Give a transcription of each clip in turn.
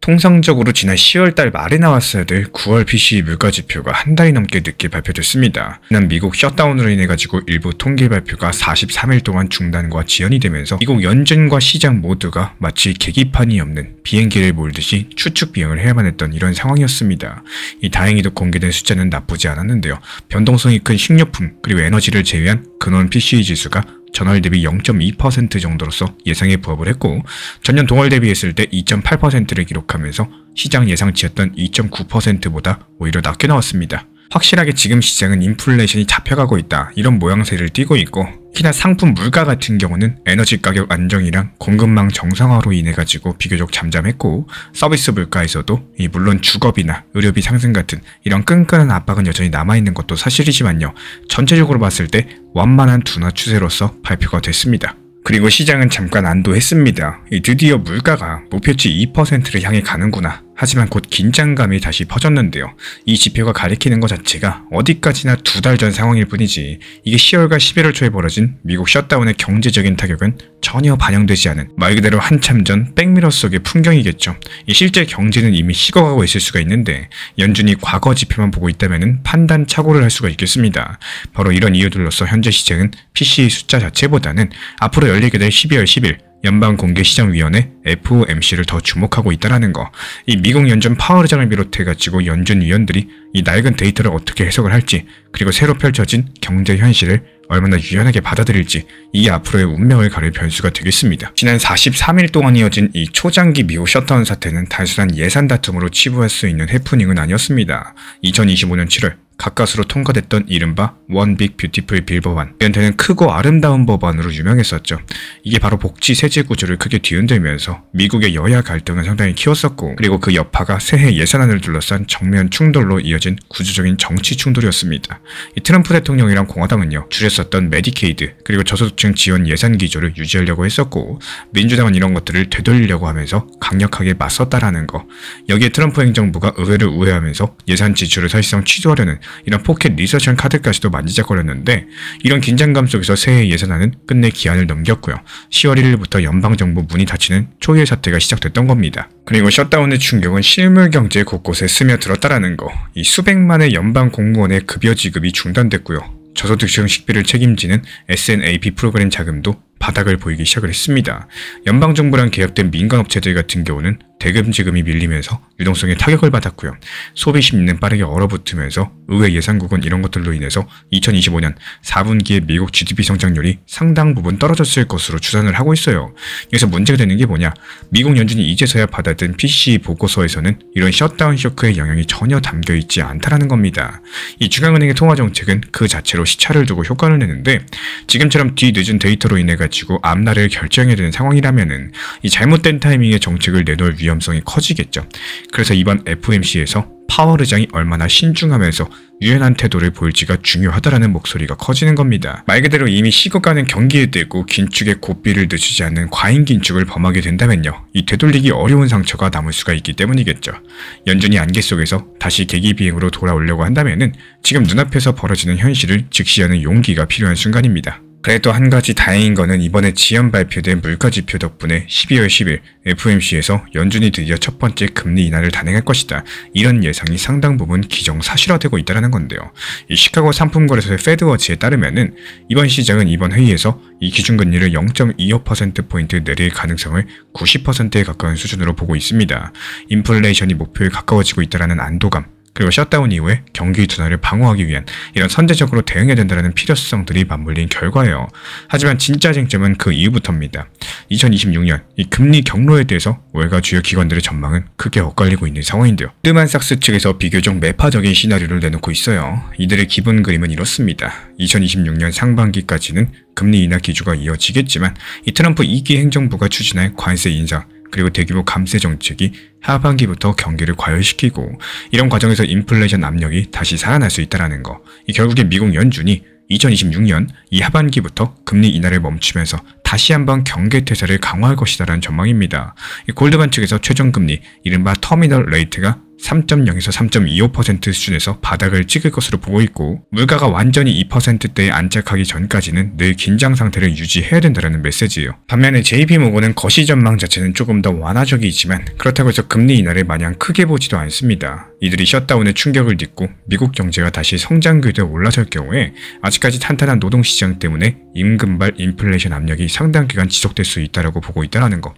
통상적으로 지난 10월달 말에 나왔어야 될 9월 PCE 물가지표가 한 달이 넘게 늦게 발표됐습니다. 지난 미국 셧다운으로 인해가지고 일부 통계 발표가 43일 동안 중단과 지연이 되면서 미국 연준과 시장 모두가 마치 계기판이 없는 비행기를 몰듯이 추측 비행을 해야만 했던 이런 상황이었습니다. 다행히도 공개된 숫자는 나쁘지 않았는데요. 변동성이 큰 식료품 그리고 에너지를 제외한 근원 PCE 지수가 전월 대비 0.2% 정도로서 예상에 부합을 했고 전년 동월 대비했을 때 2.8%를 기록하면서 시장 예상치였던 2.9%보다 오히려 낮게 나왔습니다. 확실하게 지금 시장은 인플레이션이 잡혀가고 있다 이런 모양새를 띠고 있고 특히나 상품 물가 같은 경우는 에너지 가격 안정이랑 공급망 정상화로 인해가지고 비교적 잠잠했고 서비스 물가에서도 물론 주거비나 의료비 상승 같은 이런 끈끈한 압박은 여전히 남아있는 것도 사실이지만요. 전체적으로 봤을 때 완만한 둔화 추세로서 발표가 됐습니다. 그리고 시장은 잠깐 안도했습니다. 드디어 물가가 목표치 2%를 향해 가는구나. 하지만 곧 긴장감이 다시 퍼졌는데요. 이 지표가 가리키는 것 자체가 어디까지나 2달 전 상황일 뿐이지 이게 10월과 11월 초에 벌어진 미국 셧다운의 경제적인 타격은 전혀 반영되지 않은 말 그대로 한참 전 백미러 속의 풍경이겠죠. 실제 경제는 이미 식어가고 있을 수가 있는데 연준이 과거 지표만 보고 있다면 판단 착오를 할 수가 있겠습니다. 바로 이런 이유들로서 현재 시장은 PCE 숫자 자체보다는 앞으로 열리게 될 12월 10일 연방공개시장위원회 FOMC를 더 주목하고 있다는 거. 이 미국 연준 파월 의장을 비롯해가지고 연준 위원들이 이 낡은 데이터를 어떻게 해석을 할지 그리고 새로 펼쳐진 경제 현실을 얼마나 유연하게 받아들일지 이게 앞으로의 운명을 가릴 변수가 되겠습니다. 지난 43일 동안 이어진 이 초장기 미국 셧다운 사태는 단순한 예산 다툼으로 치부할 수 있는 해프닝은 아니었습니다. 2025년 7월 가까스로 통과됐던 이른바 One Big Beautiful Bill 법안. 이한테는 크고 아름다운 법안으로 유명했었죠. 이게 바로 복지 세제 구조를 크게 뒤흔들면서 미국의 여야 갈등을 상당히 키웠었고 그리고 그 여파가 새해 예산안을 둘러싼 정면 충돌로 이어진 구조적인 정치 충돌이었습니다. 이 트럼프 대통령이랑 공화당은요 줄였었던 메디케이드 그리고 저소득층 지원 예산 기조를 유지하려고 했었고 민주당은 이런 것들을 되돌리려고 하면서 강력하게 맞섰다라는 거. 여기에 트럼프 행정부가 의회를 우회하면서 예산 지출을 사실상 취소하려는 이런 포켓 리서션 카드까지도 만지작거렸는데 이런 긴장감 속에서 새해 예산안은 끝내 기한을 넘겼고요. 10월 1일부터 연방정부 문이 닫히는 초유의 사태가 시작됐던 겁니다. 그리고 셧다운의 충격은 실물 경제 곳곳에 스며들었다라는 거. 이 수백만의 연방 공무원의 급여 지급이 중단됐고요. 저소득층 식비를 책임지는 SNAP 프로그램 자금도 바닥을 보이기 시작을 했습니다. 연방정부랑 계약된 민간업체들 같은 경우는 대금 지급이 밀리면서 유동성에 타격을 받았고요. 소비 심리는 빠르게 얼어붙으면서 의회 예산국은 이런 것들로 인해서 2025년 4분기에 미국 GDP 성장률이 상당 부분 떨어졌을 것으로 추산을 하고 있어요. 여기서 문제가 되는 게 뭐냐? 미국 연준이 이제서야 받아든 PCE 보고서에서는 이런 셧다운 쇼크의 영향이 전혀 담겨있지 않다라는 겁니다. 이 중앙은행의 통화정책은 그 자체로 시차를 두고 효과를 내는데 지금처럼 뒤늦은 데이터로 인해 가지고 앞날을 결정해야 되는 상황이라면은 이 잘못된 타이밍에 정책을 내놓을 위험성이 커지겠죠. 그래서 이번 FOMC에서 파월 의장이 얼마나 신중하면서 유연한 태도를 보일지가 중요하다라는 목소리가 커지는 겁니다. 말 그대로 이미 식어가는 경기에 대고 긴축의 고삐를 늦추지 않는 과잉 긴축을 범하게 된다면요. 이 되돌리기 어려운 상처가 남을 수가 있기 때문이겠죠. 연준이 안개 속에서 다시 계기비행으로 돌아오려고 한다면은 지금 눈앞에서 벌어지는 현실을 직시하는 용기가 필요한 순간입니다. 그래도 한 가지 다행인 거는 이번에 지연 발표된 물가지표 덕분에 12월 10일 FOMC에서 연준이 드디어 첫 번째 금리 인하를 단행할 것이다. 이런 예상이 상당 부분 기정사실화되고 있다는 건데요. 이 시카고 상품거래소의 페드워치에 따르면은 이번 시장은 이번 회의에서 이 기준금리를 0.25%포인트 내릴 가능성을 90%에 가까운 수준으로 보고 있습니다. 인플레이션이 목표에 가까워지고 있다는 안도감 그리고 셧다운 이후에 경기 둔화를 방어하기 위한 이런 선제적으로 대응해야 된다는 필요성들이 맞물린 결과예요. 하지만 진짜 쟁점은 그 이후부터입니다. 2026년 이 금리 경로에 대해서 월가 주요 기관들의 전망은 크게 엇갈리고 있는 상황인데요. 뜨만삭스 측에서 비교적 매파적인 시나리오를 내놓고 있어요. 이들의 기본 그림은 이렇습니다. 2026년 상반기까지는 금리 인하 기조가 이어지겠지만 이 트럼프 2기 행정부가 추진할 관세 인상 그리고 대규모 감세 정책이 하반기부터 경기를 과열시키고 이런 과정에서 인플레이션 압력이 다시 살아날 수 있다는 거. 결국에 미국 연준이 2026년 이 하반기부터 금리 인하를 멈추면서 다시 한번 경계태세를 강화할 것이다라는 전망입니다. 골드만 측에서 최종금리 이른바 터미널 레이트가 3.0에서 3.25% 수준에서 바닥을 찍을 것으로 보고 있고, 물가가 완전히 2%대에 안착하기 전까지는 늘 긴장 상태를 유지해야 된다는 메시지예요. 반면에 JP모건은 거시 전망 자체는 조금 더 완화적이지만 그렇다고 해서 금리 인하를 마냥 크게 보지도 않습니다. 이들이 셧다운의 충격을 딛고 미국 경제가 다시 성장 궤도에 올라설 경우에 아직까지 탄탄한 노동시장 때문에 임금발 인플레이션 압력이 상당 기간 지속될 수 있다고 보고 있다는 거.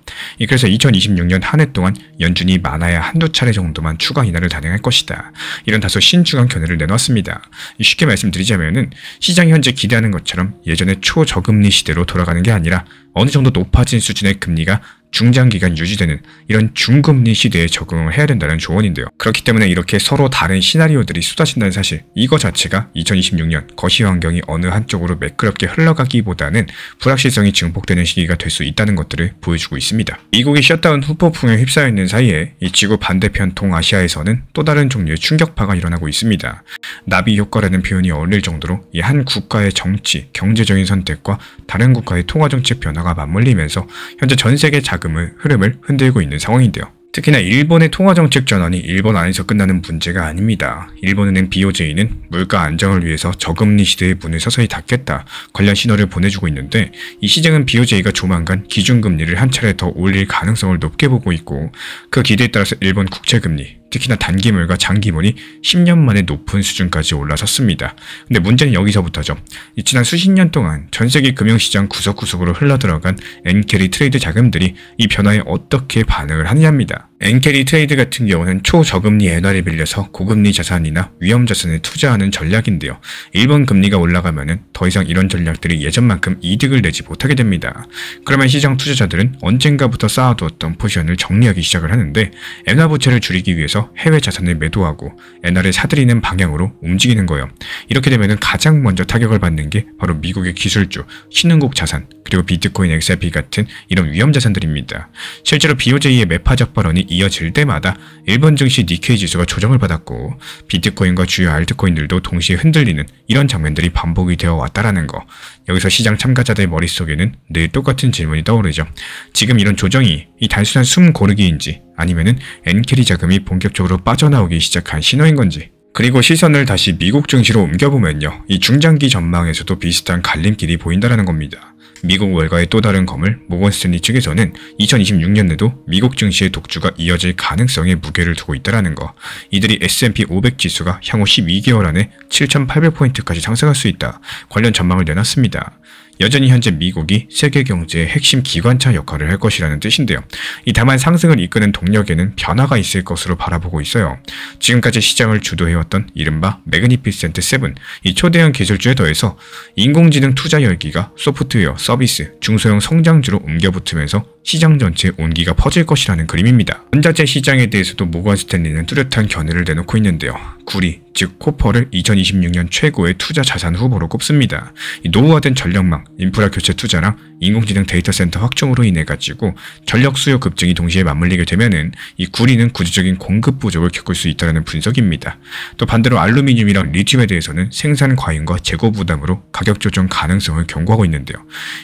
그래서 2026년 한 해 동안 연준이 많아야 한두 차례 정도만 추가 인하를 단행할 것이다. 이런 다소 신중한 견해를 내놨습니다. 쉽게 말씀드리자면은 시장이 현재 기대하는 것처럼 예전의 초저금리 시대로 돌아가는 게 아니라 어느 정도 높아진 수준의 금리가 중장기간 유지되는 이런 중금리 시대에 적응을 해야 된다는 조언인데요. 그렇기 때문에 이렇게 서로 다른 시나리오들이 쏟아진다는 사실, 이거 자체가 2026년 거시 환경이 어느 한쪽으로 매끄럽게 흘러가기보다는 불확실성이 증폭되는 시기가 될 수 있다는 것들을 보여주고 있습니다. 미국이 셧다운 후폭풍에 휩싸여 있는 사이에 이 지구 반대편 동아시아에서는 또 다른 종류의 충격파가 일어나고 있습니다. 나비 효과라는 표현이 어울릴 정도로 이 한 국가의 정치, 경제적인 선택과 다른 국가의 통화정책 변화가 맞물리면서 현재 전 세계 흐름을 흔들고 있는 상황인데요. 특히나 일본의 통화정책 전환이 일본 안에서 끝나는 문제가 아닙니다. 일본은행 BOJ는 물가 안정을 위해서 저금리 시대의 문을 서서히 닫겠다 관련 신호를 보내주고 있는데, 이 시장은 BOJ가 조만간 기준금리를 한 차례 더 올릴 가능성을 높게 보고 있고, 그 기대에 따라서 일본 국채금리, 특히나 단기물과 장기물이 10년 만에 높은 수준까지 올라섰습니다. 근데 문제는 여기서부터죠. 지난 수십 년 동안 전 세계 금융시장 구석구석으로 흘러들어간 엔캐리 트레이드 자금들이 이 변화에 어떻게 반응을 하느냐입니다. 엔캐리 트레이드 같은 경우는 초저금리 엔화를 빌려서 고금리 자산이나 위험 자산에 투자하는 전략인데요. 일본 금리가 올라가면은 더 이상 이런 전략들이 예전만큼 이득을 내지 못하게 됩니다. 그러면 시장 투자자들은 언젠가부터 쌓아두었던 포지션을 정리하기 시작을 하는데, 엔화 부채를 줄이기 위해서 해외 자산을 매도하고 엔화를 사들이는 방향으로 움직이는 거예요. 이렇게 되면은 가장 먼저 타격을 받는 게 바로 미국의 기술주, 신흥국 자산, 그리고 비트코인, XRP 같은 이런 위험 자산들입니다. 실제로 BOJ의 매파적 발언이 이어질 때마다 일본 증시 니케이 지수가 조정을 받았고, 비트코인과 주요 알트코인들도 동시에 흔들리는 이런 장면들이 반복이 되어 왔다라는 거. 여기서 시장 참가자들 머릿속에는 늘 똑같은 질문이 떠오르죠. 지금 이런 조정이 이 단순한 숨 고르기인지, 아니면은 엔캐리 자금이 본격적으로 빠져나오기 시작한 신호인 건지. 그리고 시선을 다시 미국 증시로 옮겨보면요, 이 중장기 전망에서도 비슷한 갈림길이 보인다는 겁니다. 미국 월가의 또 다른 검을 모건 스탠리 측에서는 2026년에도 미국 증시의 독주가 이어질 가능성에 무게를 두고 있다는 거. 이들이 S&P 500 지수가 향후 12개월 안에 7,800포인트까지 상승할 수 있다 관련 전망을 내놨습니다. 여전히 현재 미국이 세계 경제의 핵심 기관차 역할을 할 것이라는 뜻인데요. 다만 상승을 이끄는 동력에는 변화가 있을 것으로 바라보고 있어요. 지금까지 시장을 주도해왔던 이른바 매그니피센트 7, 이 초대형 기술주에 더해서 인공지능 투자 열기가 소프트웨어, 서비스, 중소형 성장주로 옮겨붙으면서 시장 전체에 온기가 퍼질 것이라는 그림입니다. 원자재 시장에 대해서도 모건 스탠리는 뚜렷한 견해를 내놓고 있는데요. 구리, 즉 코퍼를 2026년 최고의 투자 자산 후보로 꼽습니다. 노후화된 전력망, 인프라 교체 투자랑 인공지능 데이터 센터 확충으로 인해 가지고 전력 수요 급증이 동시에 맞물리게 되면은 이 구리는 구조적인 공급 부족을 겪을 수 있다는 분석입니다. 또 반대로 알루미늄이랑 리튬에 대해서는 생산 과잉과 재고 부담으로 가격 조정 가능성을 경고하고 있는데요.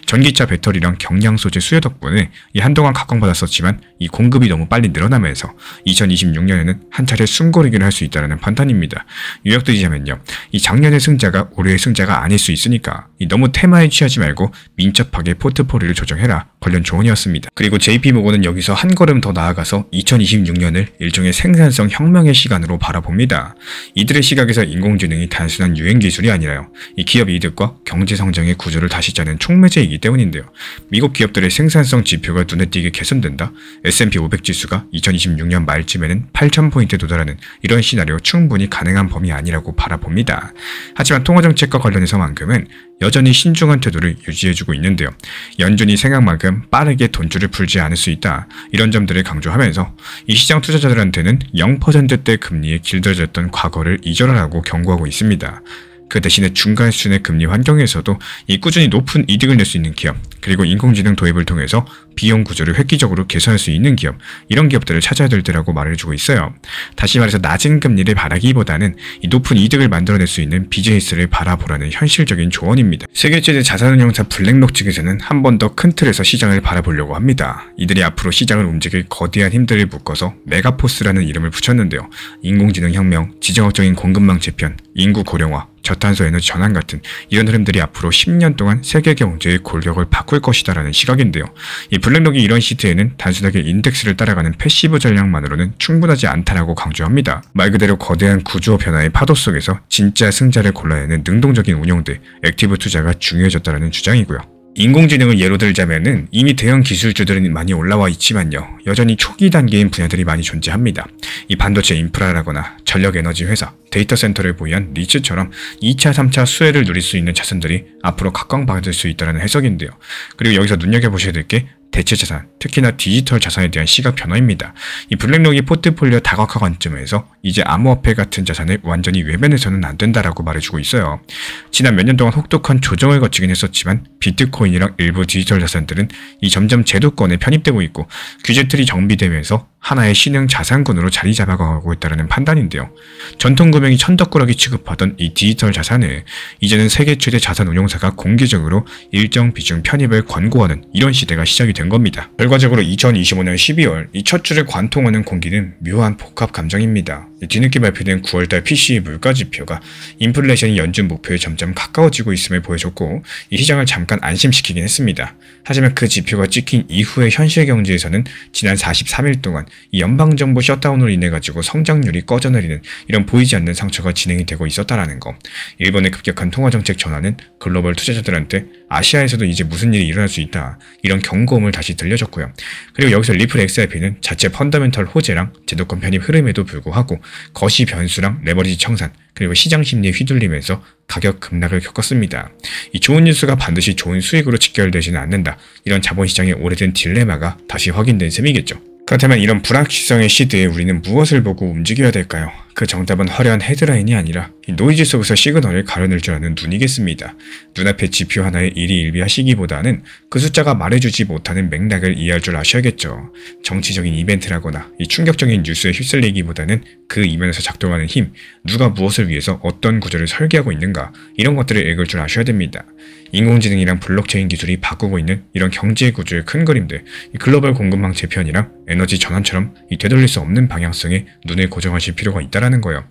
전기차 배터리랑 경량 소재 수요 덕분에 한동안 각광받았었지만 이 공급이 너무 빨리 늘어나면서 2026년에는 한 차례 숨고르기를 할 수 있다는 판단입니다. 요약드리자면요, 이 작년의 승자가 올해의 승자가 아닐 수 있으니까 너무 테마에 취하지 말고 민첩하게 포트폴리오를 조정해라 관련 조언이었습니다. 그리고 JP모건은 여기서 한 걸음 더 나아가서 2026년을 일종의 생산성 혁명의 시간으로 바라봅니다. 이들의 시각에서 인공지능이 단순한 유행 기술이 아니라요, 이 기업 이득과 경제 성장의 구조를 다시 짜는 촉매제이기 때문인데요. 미국 기업들의 생산성 지표가 눈에 띄게 개선된다. S&P 500 지수가 2026년 말쯤에는 8,000포인트에 도달하는 이런 시나리오 충분히 가능한 범위 아니라고 바라봅니다. 하지만 통화정책과 관련해서만큼은 여전히 신중한 태도를 유지해주고 있는데요. 연준이 생각만큼 빠르게 돈줄을 풀지 않을 수 있다. 이런 점들을 강조하면서 이 시장 투자자들한테는 0%대 금리에 길들여졌던 과거를 잊어라라고 경고하고 있습니다. 그 대신에 중간 수준의 금리 환경에서도 이 꾸준히 높은 이득을 낼 수 있는 기업, 그리고 인공지능 도입을 통해서 비용 구조를 획기적으로 개선할 수 있는 기업, 이런 기업들을 찾아야 될 때라고 말해주고 있어요. 다시 말해서 낮은 금리를 바라기보다는 이 높은 이득을 만들어낼 수 있는 비즈니스를 바라보라는 현실적인 조언입니다. 세계 최대 자산운용사 블랙록 측에서는 한 번 더 큰 틀에서 시장을 바라보려고 합니다. 이들이 앞으로 시장을 움직일 거대한 힘들을 묶어서 메가포스라는 이름을 붙였는데요. 인공지능 혁명, 지정학적인 공급망 재편, 인구 고령화, 저탄소 에너지 전환 같은 이런 흐름들이 앞으로 10년 동안 세계 경제의 골격을 바꿀 것이다라는 시각인데요. 이 블랙록이 이런 시대에는 단순하게 인덱스를 따라가는 패시브 전략만으로는 충분하지 않다라고 강조합니다. 말 그대로 거대한 구조 변화의 파도 속에서 진짜 승자를 골라내는 능동적인 운영대, 액티브 투자가 중요해졌다라는 주장이고요. 인공지능을 예로 들자면은 이미 대형 기술주들은 많이 올라와 있지만요. 여전히 초기 단계인 분야들이 많이 존재합니다. 이 반도체 인프라라거나 전력에너지 회사, 데이터 센터를 보유한 리츠처럼 2차, 3차 수혜를 누릴 수 있는 자산들이 앞으로 각광받을 수 있다는 해석인데요. 그리고 여기서 눈여겨보셔야 될 게 대체 자산, 특히나 디지털 자산에 대한 시각 변화입니다. 이 블랙록이 포트폴리오 다각화 관점에서 이제 암호화폐 같은 자산을 완전히 외면해서는 안 된다라고 말해주고 있어요. 지난 몇 년 동안 혹독한 조정을 거치긴 했었지만 비트코인이랑 일부 디지털 자산들은 이 점점 제도권에 편입되고 있고 규제틀이 정비되면서 하나의 신흥 자산군으로 자리 잡아가고 있다는 판단인데요. 전통 금융이 천덕꾸러기 취급하던 이 디지털 자산을 이제는 세계 최대 자산 운용사가 공개적으로 일정 비중 편입을 권고하는 이런 시대가 시작이 된 겁니다. 결과적으로 2025년 12월 이 첫 줄을 관통하는 공기는 묘한 복합 감정입니다. 뒤늦게 발표된 9월달 PCE 물가지표가 인플레이션이 연준 목표에 점점 가까워지고 있음을 보여줬고 이 시장을 잠깐 안심시키긴 했습니다. 하지만 그 지표가 찍힌 이후의 현실 경제에서는 지난 43일 동안 이 연방정부 셧다운으로 인해 가지고 성장률이 꺼져내리는 이런 보이지 않는 상처가 진행이 되고 있었다라는 거. 일본의 급격한 통화정책 전환은 글로벌 투자자들한테 아시아에서도 이제 무슨 일이 일어날 수 있다 이런 경고음을 다시 들려줬고요. 그리고 여기서 리플 XRP는 자체 펀더멘털 호재랑 제도권 편입 흐름에도 불구하고 거시 변수랑 레버리지 청산 그리고 시장 심리에 휘둘리면서 가격 급락을 겪었습니다. 이 좋은 뉴스가 반드시 좋은 수익으로 직결되지는 않는다. 이런 자본시장의 오래된 딜레마가 다시 확인된 셈이겠죠. 그렇다면 이런 불확실성의 시대에 우리는 무엇을 보고 움직여야 될까요? 그 정답은 화려한 헤드라인이 아니라 이 노이즈 속에서 시그널을 가려낼 줄 아는 눈이겠습니다. 눈앞의 지표 하나에 일희일비하시기보다는 그 숫자가 말해주지 못하는 맥락을 이해할 줄 아셔야겠죠. 정치적인 이벤트라거나 이 충격적인 뉴스에 휩쓸리기보다는 그 이면에서 작동하는 힘, 누가 무엇을 위해서 어떤 구조를 설계하고 있는가 이런 것들을 읽을 줄 아셔야 됩니다. 인공지능이랑 블록체인 기술이 바꾸고 있는 이런 경제 구조의 큰 그림들, 이 글로벌 공급망 재편이랑 에너지 전환처럼 이 되돌릴 수 없는 방향성에 눈을 고정하실 필요가 있다라는 거예요.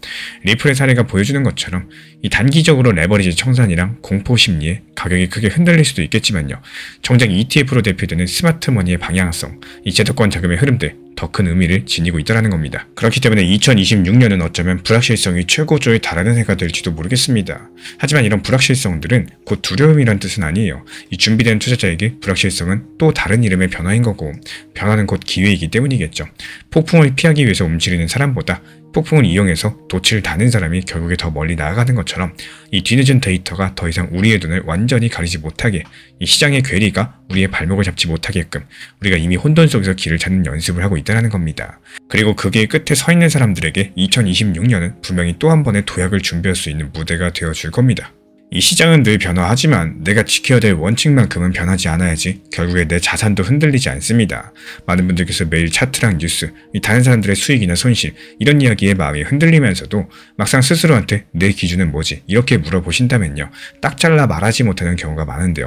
리플의 사례가 보여주는 것처럼 이 단기적으로 레버리지 청산이랑 공포 심리에 가격이 크게 흔들릴 수도 있겠지만요. 정작 ETF로 대표되는 스마트머니의 방향성, 이 제도권 자금의 흐름들 더 큰 의미를 지니고 있다는 겁니다. 그렇기 때문에 2026년은 어쩌면 불확실성이 최고조에 달하는 해가 될지도 모르겠습니다. 하지만 이런 불확실성들은 곧 두려움이란 뜻은 아니에요. 이 준비된 투자자에게 불확실성은 또 다른 이름의 변화인 거고 변화는 곧 기회이기 때문이겠죠. 폭풍을 피하기 위해서 움츠리는 사람보다 폭풍을 이용해서 돛을 다는 사람이 결국에 더 멀리 나아가는 것처럼 이 뒤늦은 데이터가 더 이상 우리의 눈을 완전히 가리지 못하게 이 시장의 괴리가 우리의 발목을 잡지 못하게끔 우리가 이미 혼돈 속에서 길을 찾는 연습을 하고 있다는 겁니다. 그리고 그 길 끝에 서 있는 사람들에게 2026년은 분명히 또 한 번의 도약을 준비할 수 있는 무대가 되어줄 겁니다. 이 시장은 늘 변화하지만 내가 지켜야 될 원칙만큼은 변하지 않아야지 결국에 내 자산도 흔들리지 않습니다. 많은 분들께서 매일 차트랑 뉴스, 다른 사람들의 수익이나 손실 이런 이야기에 마음이 흔들리면서도 막상 스스로한테 내 기준은 뭐지? 이렇게 물어보신다면요. 딱 잘라 말하지 못하는 경우가 많은데요.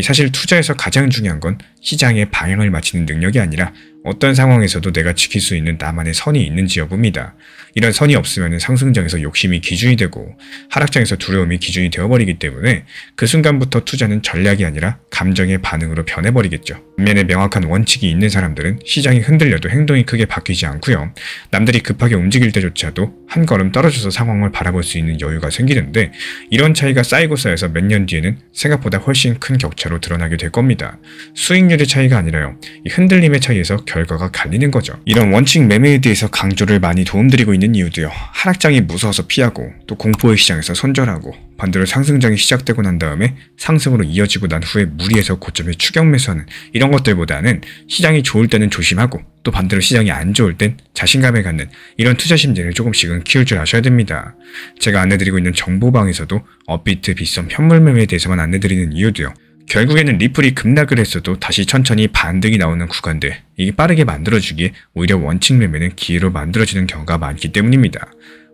사실 투자에서 가장 중요한 건 시장의 방향을 맞추는 능력이 아니라 어떤 상황에서도 내가 지킬 수 있는 나만의 선이 있는지 여부입니다. 이런 선이 없으면 상승장에서 욕심이 기준이 되고 하락장에서 두려움이 기준이 되어버리기 때문에 그 순간부터 투자는 전략이 아니라 감정의 반응으로 변해버리겠죠. 반면에 명확한 원칙이 있는 사람들은 시장이 흔들려도 행동이 크게 바뀌지 않고요. 남들이 급하게 움직일 때조차도 한 걸음 떨어져서 상황을 바라볼 수 있는 여유가 생기는데 이런 차이가 쌓이고 쌓여서 몇 년 뒤에는 생각보다 훨씬 큰 격차로 드러나게 될 겁니다. 수익률의 차이가 아니라요. 이 흔들림의 차이에서 결과가 갈리는 거죠. 이런 원칙 매매에 대해서 강조를 많이 도움드리고 있는 이유도요. 하락장이 무서워서 피하고 또 공포의 시장에서 손절하고 반대로 상승장이 시작되고 난 다음에 상승으로 이어지고 난 후에 무리해서 고점에 추격 매수하는 이런 것들보다는 시장이 좋을 때는 조심하고 또 반대로 시장이 안 좋을 땐 자신감을 갖는 이런 투자 심리를 조금씩은 키울 줄 아셔야 됩니다. 제가 안내드리고 있는 정보방에서도 업비트, 빗썸, 현물 매매에 대해서만 안내드리는 이유도요. 결국에는 리플이 급락을 했어도 다시 천천히 반등이 나오는 구간들, 이게 빠르게 만들어주기에 오히려 원칙 매매는 기회로 만들어지는 경우가 많기 때문입니다.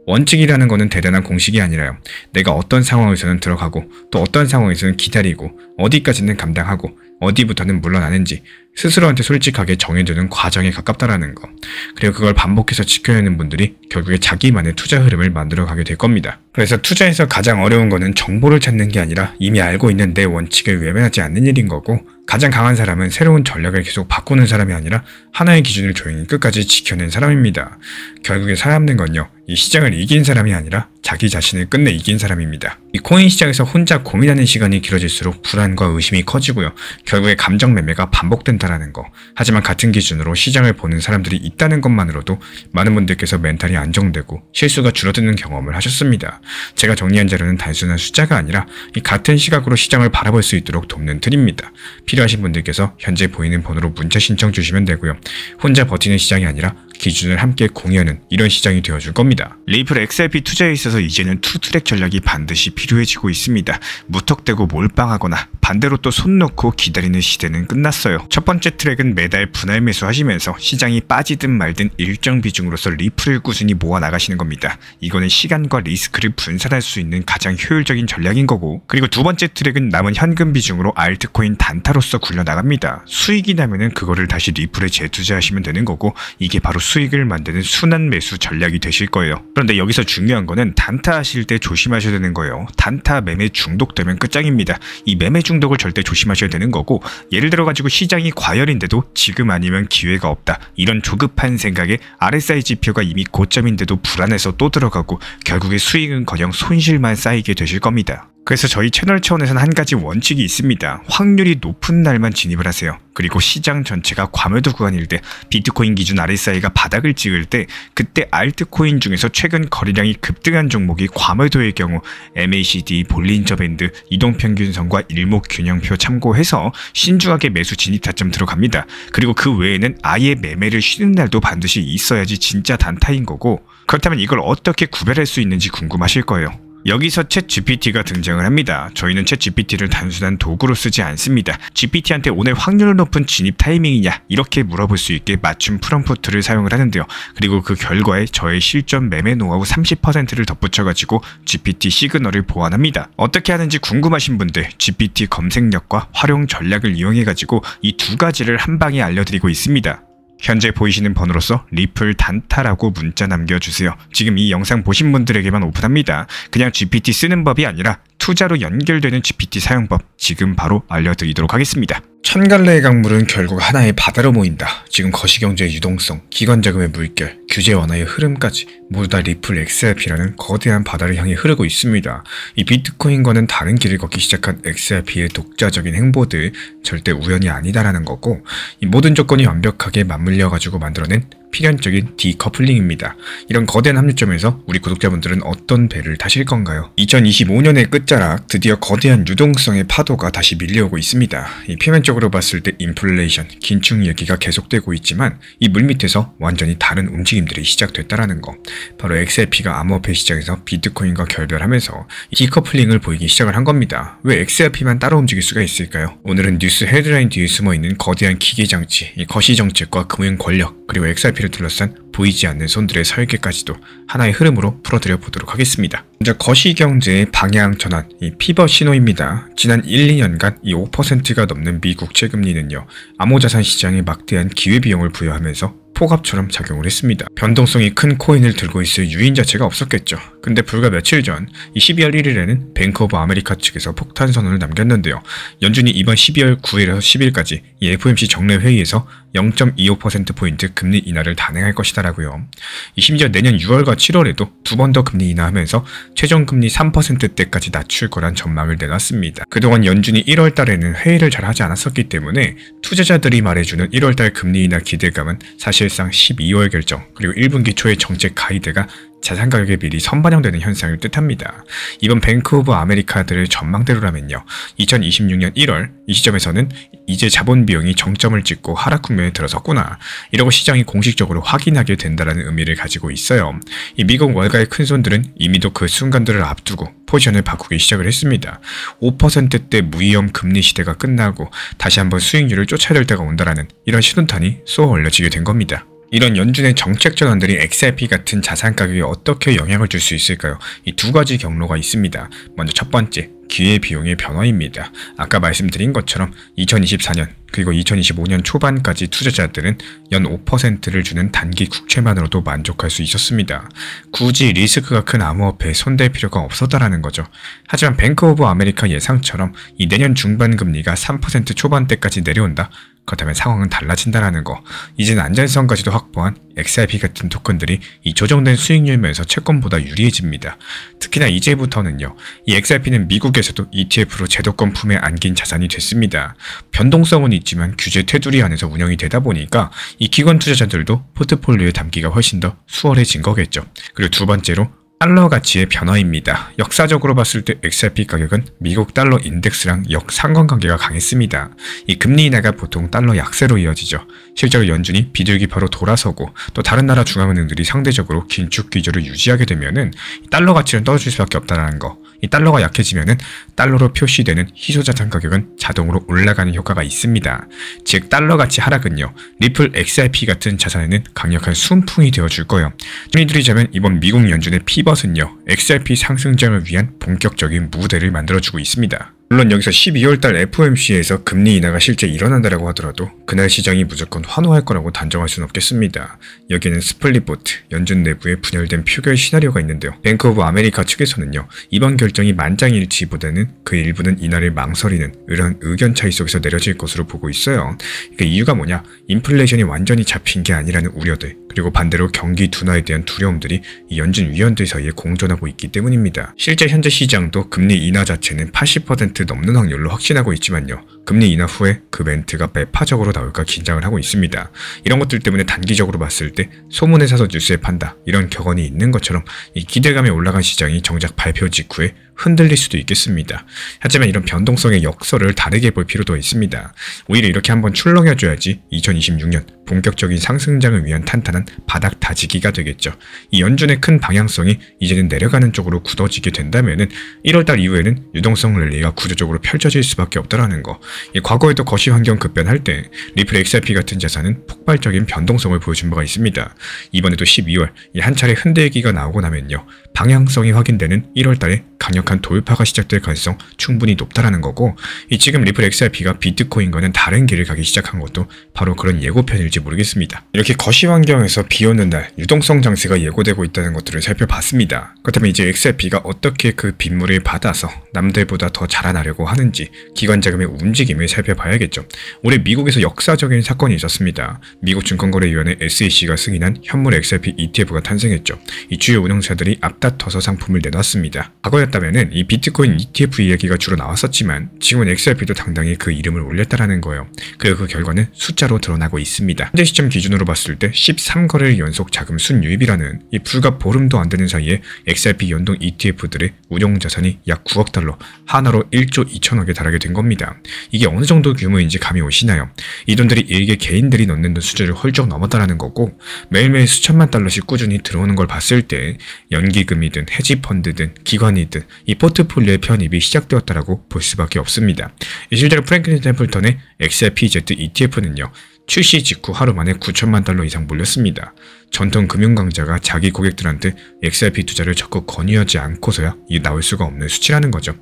원칙이라는 것은 대단한 공식이 아니라요. 내가 어떤 상황에서는 들어가고 또 어떤 상황에서는 기다리고 어디까지는 감당하고 어디부터는 물러나는지 스스로한테 솔직하게 정해두는 과정에 가깝다라는 거. 그리고 그걸 반복해서 지켜야 하는 분들이 결국에 자기만의 투자 흐름을 만들어가게 될 겁니다. 그래서 투자에서 가장 어려운 거는 정보를 찾는 게 아니라 이미 알고 있는 내 원칙을 외면하지 않는 일인 거고, 가장 강한 사람은 새로운 전략을 계속 바꾸는 사람이 아니라 하나의 기준을 조용히 끝까지 지켜낸 사람입니다. 결국에 살아남는 건요, 이 시장을 이긴 사람이 아니라 자기 자신을 끝내 이긴 사람입니다. 이 코인 시장에서 혼자 고민하는 시간이 길어질수록 불안과 의심이 커지고요, 결국에 감정 매매가 반복된다라는 거. 하지만 같은 기준으로 시장을 보는 사람들이 있다는 것만으로도 많은 분들께서 멘탈이 안정되고 실수가 줄어드는 경험을 하셨습니다. 제가 정리한 자료는 단순한 숫자가 아니라 이 같은 시각으로 시장을 바라볼 수 있도록 돕는 툴입니다. 필요하신 분들께서 현재 보이는 번호로 문자 신청 주시면 되고요. 혼자 버티는 시장이 아니라 기준을 함께 공유하는 이런 시장이 되어줄 겁니다. 리플 XRP 투자에 있어서 이제는 투트랙 전략이 반드시 필요해지고 있습니다. 무턱대고 몰빵하거나 반대로 또 손 놓고 기다리는 시대는 끝났어요. 첫 번째 트랙은 매달 분할 매수하시면서 시장이 빠지든 말든 일정 비중으로서 리플을 꾸준히 모아 나가시는 겁니다. 이거는 시간과 리스크를 분산할 수 있는 가장 효율적인 전략인 거고, 그리고 두 번째 트랙은 남은 현금 비중으로 알트코인 단타로서 굴려나갑니다. 수익이 나면은 그거를 다시 리플에 재투자하시면 되는 거고, 이게 바로 수익을 만드는 순환 매수 전략이 되실 거예요. 그런데 여기서 중요한 거는 단타 하실 때 조심하셔야 되는 거예요. 단타 매매 중독되면 끝장입니다. 이 매매 중독을 절대 조심하셔야 되는 거고, 예를 들어 가지고 시장이 과열인데도 지금 아니면 기회가 없다, 이런 조급한 생각에 RSI 지표가 이미 고점인데도 불안해서 또 들어가고 결국에 수익은커녕 손실만 쌓이게 되실 겁니다. 그래서 저희 채널 차원에서는 한 가지 원칙이 있습니다. 확률이 높은 날만 진입을 하세요. 그리고 시장 전체가 과매도 구간일 때, 비트코인 기준 RSI가 바닥을 찍을 때, 그때 알트코인 중에서 최근 거래량이 급등한 종목이 과매도의 경우 MACD, 볼린저 밴드, 이동평균선과 일목균형표 참고해서 신중하게 매수 진입 타점 들어갑니다. 그리고 그 외에는 아예 매매를 쉬는 날도 반드시 있어야지 진짜 단타인 거고, 그렇다면 이걸 어떻게 구별할 수 있는지 궁금하실 거예요. 여기서 챗GPT가 등장을 합니다. 저희는 챗GPT를 단순한 도구로 쓰지 않습니다. GPT한테 오늘 확률 높은 진입 타이밍이냐 이렇게 물어볼 수 있게 맞춤 프롬프트를 사용을 하는데요. 그리고 그 결과에 저의 실전 매매 노하우 30%를 덧붙여가지고 GPT 시그널을 보완합니다. 어떻게 하는지 궁금하신 분들 GPT 검색력과 활용 전략을 이용해가지고 이 두 가지를 한 방에 알려드리고 있습니다. 현재 보이시는 번호로서 리플 단타라고 문자 남겨주세요. 지금 이 영상 보신 분들에게만 오픈합니다. 그냥 GPT 쓰는 법이 아니라 투자로 연결되는 GPT 사용법 지금 바로 알려드리도록 하겠습니다. 천갈래의 강물은 결국 하나의 바다로 모인다. 지금 거시경제의 유동성, 기관자금의 물결, 규제 완화의 흐름까지 모두 다 리플 XRP라는 거대한 바다를 향해 흐르고 있습니다. 이 비트코인과는 다른 길을 걷기 시작한 XRP의 독자적인 행보들 절대 우연이 아니다라는 거고, 이 모든 조건이 완벽하게 맞물려가지고 만들어낸 필연적인 디커플링입니다. 이런 거대한 합류점에서 우리 구독자분들은 어떤 배를 타실 건가요? 2025년의 끝자락, 드디어 거대한 유동성의 파도가 다시 밀려오고 있습니다. 이 표면적으로 봤을 때 인플레이션, 긴축 얘기가 계속되고 있지만 이 물밑에서 완전히 다른 움직임들이 시작됐다라는 거. 바로 XRP가 암호화폐 시장에서 비트코인과 결별하면서 디커플링을 보이기 시작을 한 겁니다. 왜 XRP만 따로 움직일 수가 있을까요? 오늘은 뉴스 헤드라인 뒤에 숨어있는 거대한 기계장치, 이 거시정책과 금융 권력, 그리고 XRP를 둘러싼 보이지 않는 손들의 설계까지도 하나의 흐름으로 풀어드려 보도록 하겠습니다. 먼저 거시경제의 방향 전환, 이 피벗 신호입니다. 지난 1, 2년간 이 5%가 넘는 미국 채금리는요, 암호자산 시장에 막대한 기회비용을 부여하면서 폭압처럼 작용을 했습니다. 변동성이 큰 코인을 들고 있을 유인 자체가 없었겠죠. 근데 불과 며칠 전 이 12월 1일에는 뱅크 오브 아메리카 측에서 폭탄 선언을 남겼는데요. 연준이 이번 12월 9일에서 10일까지 이 FOMC 정례 회의에서 0.25%포인트 금리 인하를 단행할 것이다라고요. 심지어 내년 6월과 7월에도 두 번 더 금리 인하하면서 최종금리 3%대까지 낮출 거란 전망을 내놨습니다. 그동안 연준이 1월 달에는 회의를 잘 하지 않았었기 때문에 투자자들이 말해주는 1월 달 금리 인하 기대감은 사실상 12월 결정, 그리고 1분기 초의 정책 가이드가 자산 가격에 미리 선반영되는 현상을 뜻합니다. 이번 뱅크 오브 아메리카들의 전망대로라면요. 2026년 1월 이 시점에서는 이제 자본 비용이 정점을 찍고 하락 국면에 들어섰구나. 이러고 시장이 공식적으로 확인하게 된다는 의미를 가지고 있어요. 이 미국 월가의 큰손들은 이미도 그 순간들을 앞두고 포지션을 바꾸기 시작을 했습니다. 5%대 무위험 금리 시대가 끝나고 다시 한번 수익률을 쫓아야 될 때가 온다라는 이런 신호탄이 쏘아 올려지게 된 겁니다. 이런 연준의 정책 전환들이 XRP 같은 자산 가격에 어떻게 영향을 줄 수 있을까요? 이 두 가지 경로가 있습니다. 먼저 첫 번째, 기회비용의 변화입니다. 아까 말씀드린 것처럼 2024년 그리고 2025년 초반까지 투자자들은 연 5%를 주는 단기 국채만으로도 만족할 수 있었습니다. 굳이 리스크가 큰 암호화폐에 손댈 필요가 없었다라는 거죠. 하지만 뱅크 오브 아메리카 예상처럼 이 내년 중반 금리가 3% 초반대까지 내려온다? 그렇다면 상황은 달라진다라는 거. 이제는 안전성까지도 확보한 XRP 같은 토큰들이 이 조정된 수익률 면에서 채권보다 유리해집니다. 특히나 이제부터는요. 이 XRP는 미국에서도 ETF로 제도권 품에 안긴 자산이 됐습니다. 변동성은 있지만 규제 테두리 안에서 운영이 되다 보니까 이 기관 투자자들도 포트폴리오에 담기가 훨씬 더 수월해진 거겠죠. 그리고 두 번째로 달러 가치의 변화입니다. 역사적으로 봤을 때 XRP 가격은 미국 달러 인덱스랑 역상관관계가 강했습니다. 이 금리 인하가 보통 달러 약세로 이어지죠. 실제로 연준이 비둘기파로 돌아서고 또 다른 나라 중앙은행들이 상대적으로 긴축 기조를 유지하게 되면은 달러 가치는 떨어질 수밖에 없다는 거. 이 달러가 약해지면은 달러로 표시되는 희소자산 가격은 자동으로 올라가는 효과가 있습니다. 즉 달러 가치 하락은요. 리플 XRP 같은 자산에는 강력한 순풍이 되어줄 거예요. 정리드리자면 이번 미국 연준의 피벗은요. XRP 상승장을 위한 본격적인 무대를 만들어주고 있습니다. 물론 여기서 12월달 FOMC에서 금리 인하가 실제 일어난다라고 하더라도 그날 시장이 무조건 환호할 거라고 단정할 수는 없겠습니다. 여기에는 스플릿 보트, 연준 내부에 분열된 표결 시나리오가 있는데요. 뱅크 오브 아메리카 측에서는요. 이번 결정이 만장일치보다는 그 일부는 인하를 망설이는 이런 의견 차이 속에서 내려질 것으로 보고 있어요. 그 이유가 뭐냐? 인플레이션이 완전히 잡힌 게 아니라는 우려들, 그리고 반대로 경기 둔화에 대한 두려움들이 이 연준 위원들 사이에 공존하고 있기 때문입니다. 실제 현재 시장도 금리 인하 자체는 80% 넘는 확률로 확신하고 있지만요. 금리 인하 후에 그 멘트가 매파적으로 나올까 긴장을 하고 있습니다. 이런 것들 때문에 단기적으로 봤을 때 소문에 사서 뉴스에 판다 이런 격언이 있는 것처럼 이 기대감에 올라간 시장이 정작 발표 직후에 흔들릴 수도 있겠습니다. 하지만 이런 변동성의 역설을 다르게 볼 필요도 있습니다. 오히려 이렇게 한번 출렁여줘야지 2026년 본격적인 상승장을 위한 탄탄한 바닥 다지기가 되겠죠. 이 연준의 큰 방향성이 이제는 내려가는 쪽으로 굳어지게 된다면은 1월달 이후에는 유동성 랠리가 구조적으로 펼쳐질 수밖에 없다라는 거. 이 과거에도 거시 환경 급변할 때 리플 XRP 같은 자산은 폭발적인 변동성을 보여준 바가 있습니다. 이번에도 12월 한 차례 흔들기가 나오고 나면요. 방향성이 확인되는 1월달에 강력한 돌파가 시작될 가능성 충분히 높다라는 거고, 이 지금 리플 XRP가 비트코인과는 다른 길을 가기 시작한 것도 바로 그런 예고편일지 모르겠습니다. 이렇게 거시 환경에서 비 오는 날 유동성 장세가 예고되고 있다는 것들을 살펴봤습니다. 그렇다면 이제 XRP가 어떻게 그 빗물을 받아서 남들보다 더 자라나려고 하는지 기관 자금의 움직임을 살펴봐야겠죠. 올해 미국에서 역사적인 사건이 있었습니다. 미국 증권거래위원회 SEC가 승인한 현물 XRP ETF가 탄생했죠. 이 주요 운영사들이 앞다퉈서 상품을 내놨습니다. 과거였다면은 이 비트코인 ETF 이야기가 주로 나왔었지만 지금은 XRP도 당당히 그 이름을 올렸다라는 거예요. 그리고 그 결과는 숫자로 드러나고 있습니다. 현재 시점 기준으로 봤을 때 13거래일 연속 자금 순유입이라는 이 불과 보름도 안 되는 사이에 XRP 연동 ETF들의 운용 자산이 약 9억 달러, 하나로 1조 2천억에 달하게 된 겁니다. 이게 어느 정도 규모인지 감이 오시나요? 이 돈들이 일개 개인들이 넣는 돈 수준을 헐쩍 넘었다라는 거고, 매일매일 수천만 달러씩 꾸준히 들어오는 걸 봤을 때 연기금이든 헤지펀드든 기관이든 이 포트폴리오의 편입이 시작되었다라고 볼 수밖에 없습니다. 실제로 프랭클린 템플턴의 XRPZ ETF는요. 출시 직후 하루 만에 9천만 달러 이상 몰렸습니다. 전통 금융 강자가 자기 고객들한테 XRP 투자를 적극 권유하지 않고서야 이게 나올 수가 없는 수치라는 거죠.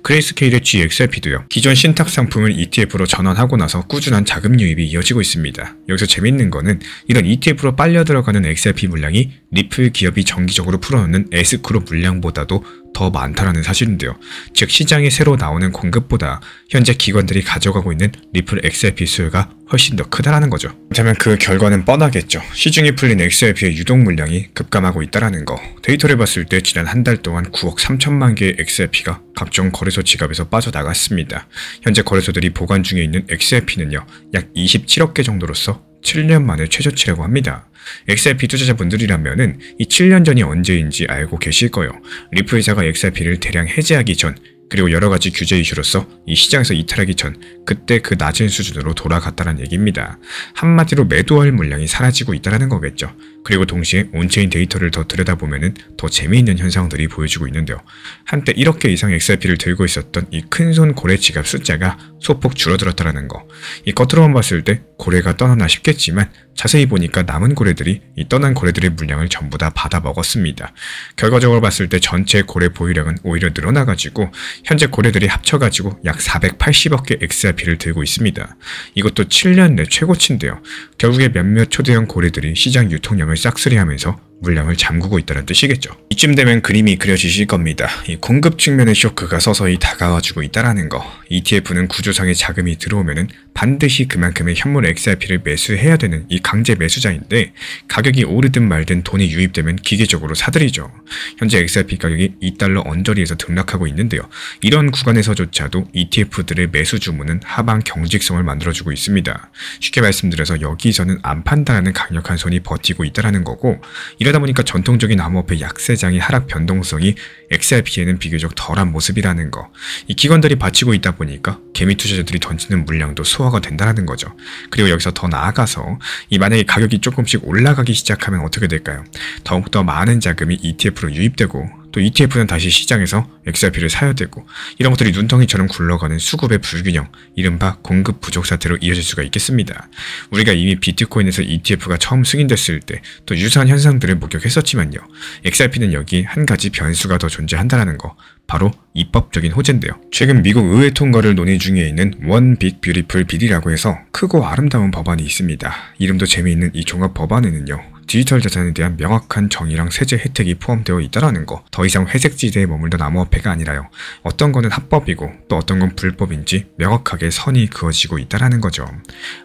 그레이스케일의 GXRP도요. 기존 신탁 상품을 ETF로 전환하고 나서 꾸준한 자금 유입이 이어지고 있습니다. 여기서 재밌는 거는 이런 ETF로 빨려 들어가는 XRP 물량이 리플 기업이 정기적으로 풀어놓는 에스크로 물량보다도 더 많다라는 사실인데요. 즉 시장에 새로 나오는 공급보다 현재 기관들이 가져가고 있는 리플 XRP 수요가 훨씬 더 크다라는 거죠. 그렇다면 그 결과는 뻔하겠죠. 시중에 풀린 XRP의 유동 물량이 급감하고 있다라는 거. 데이터를 봤을 때 지난 한 달 동안 9억 3천만 개의 XRP가 각종 거래소 지갑에서 빠져나갔습니다. 현재 거래소들이 보관 중에 있는 XRP는요. 약 27억 개 정도로서 7년 만에 최저치라고 합니다. XRP 투자자분들이라면은 이 7년 전이 언제인지 알고 계실 거예요. 리플 회사가 XRP를 대량 해제하기 전, 그리고 여러가지 규제 이슈로서 이 시장에서 이탈하기 전, 그때 그 낮은 수준으로 돌아갔다는 얘기입니다. 한마디로 매도할 물량이 사라지고 있다는 거겠죠. 그리고 동시에 온체인 데이터를 더 들여다보면 더 재미있는 현상들이 보여지고 있는데요. 한때 1억 개 이상 XRP를 들고 있었던 이 큰손 고래 지갑 숫자가 소폭 줄어들었다는 거. 이 겉으로만 봤을 때 고래가 떠나나 싶겠지만 자세히 보니까 남은 고래들이 이 떠난 고래들의 물량을 전부 다 받아 먹었습니다. 결과적으로 봤을 때 전체 고래 보유량은 오히려 늘어나가지고 현재 고래들이 합쳐가지고 약 480억 개 XRP를 들고 있습니다. 이것도 7년 내 최고치인데요. 결국에 몇몇 초대형 고래들이 시장 유통량을 싹쓸이하면서 물량을 잠그고 있다는 뜻이겠죠. 이쯤 되면 그림이 그려지실 겁니다. 이 공급 측면의 쇼크가 서서히 다가와주고 있다는 거. ETF는 구조상의 자금이 들어오면은 반드시 그만큼의 현물 XRP를 매수해야 되는 이 강제 매수자인데, 가격이 오르든 말든 돈이 유입되면 기계적으로 사들이죠. 현재 XRP 가격이 2달러 언저리에서 등락하고 있는데요. 이런 구간에서조차도 ETF들의 매수 주문은 하방 경직성을 만들어주고 있습니다. 쉽게 말씀드려서 여기서는 안 판다라는 강력한 손이 버티고 있다는 거고, 이러다 보니까 전통적인 암호화폐 약세장의 하락 변동성이 XRP에는 비교적 덜한 모습이라는 거. 이 기관들이 받치고 있다 보니까 개미 투자자들이 던지는 물량도 소화가 된다는 거죠. 그리고 여기서 더 나아가서 이 만약에 가격이 조금씩 올라가기 시작하면 어떻게 될까요? 더욱더 많은 자금이 ETF로 유입되고, 또 ETF는 다시 시장에서 XRP를 사야 되고, 이런 것들이 눈덩이처럼 굴러가는 수급의 불균형, 이른바 공급 부족 사태로 이어질 수가 있겠습니다. 우리가 이미 비트코인에서 ETF가 처음 승인됐을 때 또 유사한 현상들을 목격했었지만요. XRP는 여기 한 가지 변수가 더 존재한다는 거, 바로 입법적인 호재인데요. 최근 미국 의회 통과를 논의 중에 있는 One Big Beautiful Bill이라고 해서 크고 아름다운 법안이 있습니다. 이름도 재미있는 이 종합 법안에는요, 디지털 자산에 대한 명확한 정의랑 세제 혜택이 포함되어 있다는 거. 더 이상 회색지대에 머물던 암호화폐가 아니라요. 어떤 거는 합법이고 또 어떤 건 불법인지 명확하게 선이 그어지고 있다는 거죠.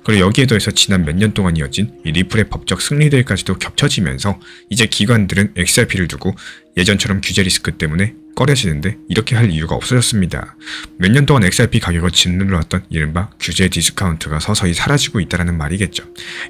그리고 여기에 더해서 지난 몇 년 동안 이어진 이 리플의 법적 승리들까지도 겹쳐지면서 이제 기관들은 XRP를 두고 예전처럼 규제 리스크 때문에 꺼려지는데 이렇게 할 이유가 없어졌습니다. 몇 년 동안 XRP 가격을 짓눌렀던 이른바 규제 디스카운트가 서서히 사라지고 있다는 말이겠죠.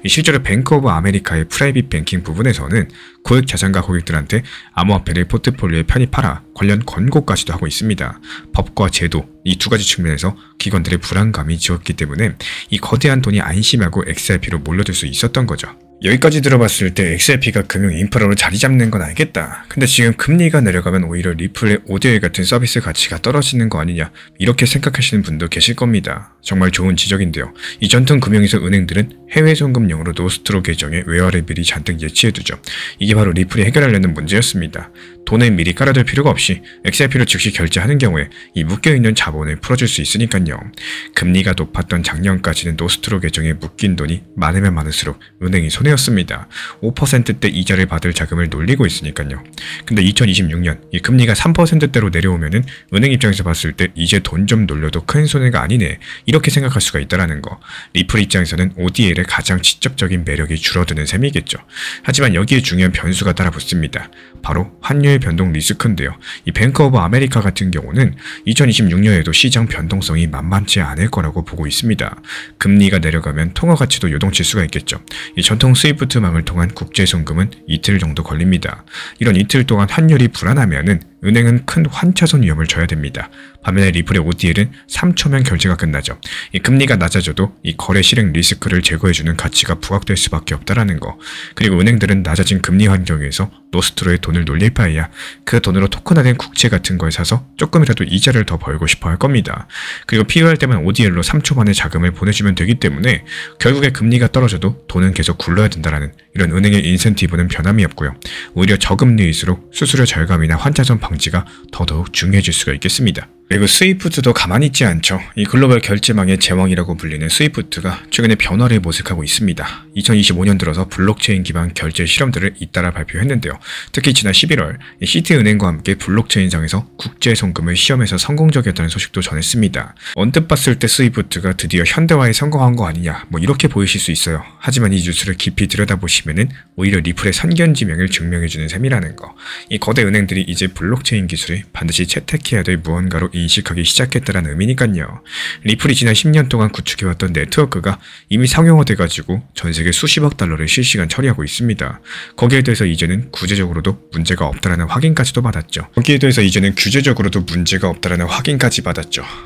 실제로 뱅크 오브 아메리카의 프라이빗 뱅킹 부분에서는 고액 자산가 고객들한테 암호화폐를 포트폴리오에 편입하라 관련 권고까지도 하고 있습니다. 법과 제도, 이 두 가지 측면에서 기관들의 불안감이 지었기 때문에 이 거대한 돈이 안심하고 XRP로 몰려들 수 있었던 거죠. 여기까지 들어봤을 때 XRP가 금융 인프라로 자리 잡는 건 알겠다. 근데 지금 금리가 내려가면 오히려 리플의 ODL 같은 서비스 가치가 떨어지는 거 아니냐, 이렇게 생각하시는 분도 계실 겁니다. 정말 좋은 지적인데요. 이 전통 금융에서 은행들은 해외 송금용으로 노스트로 계정에 외화를 미리 잔뜩 예치해두죠. 이게 바로 리플이 해결하려는 문제였습니다. 돈을 미리 깔아둘 필요가 없이 XRP로 즉시 결제하는 경우에 이 묶여있는 자본을 풀어줄 수 있으니까요. 금리가 높았던 작년까지는 노스트로 계정에 묶인 돈이 많으면 많을수록 은행이 손해였습니다. 5%대 이자를 받을 자금을 놀리고 있으니까요. 근데 2026년 이 금리가 3%대로 내려오면은 은행 입장에서 봤을 때 이제 돈 좀 놀려도 큰 손해가 아니네, 이렇게 생각할 수가 있다는 거. 리플 입장에서는 ODL의 가장 직접적인 매력이 줄어드는 셈이겠죠. 하지만 여기에 중요한 변수가 따라 붙습니다. 바로 환율 변동 리스크인데요. 이 뱅크 오브 아메리카 같은 경우는 2026년에도 시장 변동성이 만만치 않을 거라고 보고 있습니다. 금리가 내려가면 통화 가치도 요동칠 수가 있겠죠. 이 전통 스위프트망을 통한 국제 송금은 이틀 정도 걸립니다. 이런 이틀 동안 환율이 불안하면은 은행은 큰 환차손 위험을 져야 됩니다. 반면에 리플의 ODL은 3초면 결제가 끝나죠. 이 금리가 낮아져도 이 거래 실행 리스크를 제거해주는 가치가 부각될 수밖에 없다는 거. 그리고 은행들은 낮아진 금리 환경에서 노스트로의 돈을 놀릴 바에야 그 돈으로 토큰화된 국채 같은 걸 사서 조금이라도 이자를 더 벌고 싶어 할 겁니다. 그리고 필요할 때만 ODL로 3초 만에 자금을 보내주면 되기 때문에 결국에 금리가 떨어져도 돈은 계속 굴러야 된다는 이런 은행의 인센티브는 변함이 없고요. 오히려 저금리일수록 수수료 절감이나 환차손 방지가 더더욱 중요해질 수가 있겠습니다. 그리고 스위프트도 가만히 있지 않죠. 이 글로벌 결제망의 제왕이라고 불리는 스위프트가 최근에 변화를 모색하고 있습니다. 2025년 들어서 블록체인 기반 결제 실험들을 잇따라 발표했는데요. 특히 지난 11월 시티은행과 함께 블록체인상에서 국제 송금을 시험해서 성공적이었다는 소식도 전했습니다. 언뜻 봤을 때 스위프트가 드디어 현대화에 성공한 거 아니냐, 뭐 이렇게 보이실 수 있어요. 하지만 이 뉴스를 깊이 들여다보시면은 오히려 리플의 선견지명을 증명해주는 셈이라는 거. 이 거대 은행들이 이제 블록체인 기술을 반드시 채택해야 될 무언가로 인식하기 시작했다는 의미니까요. 리플이 지난 10년 동안 구축해왔던 네트워크가 이미 상용화돼가지고 전세계 수십억 달러를 실시간 처리하고 있습니다. 거기에 대해서 이제는 구제적으로도 문제가 없다라는 확인까지도 받았죠.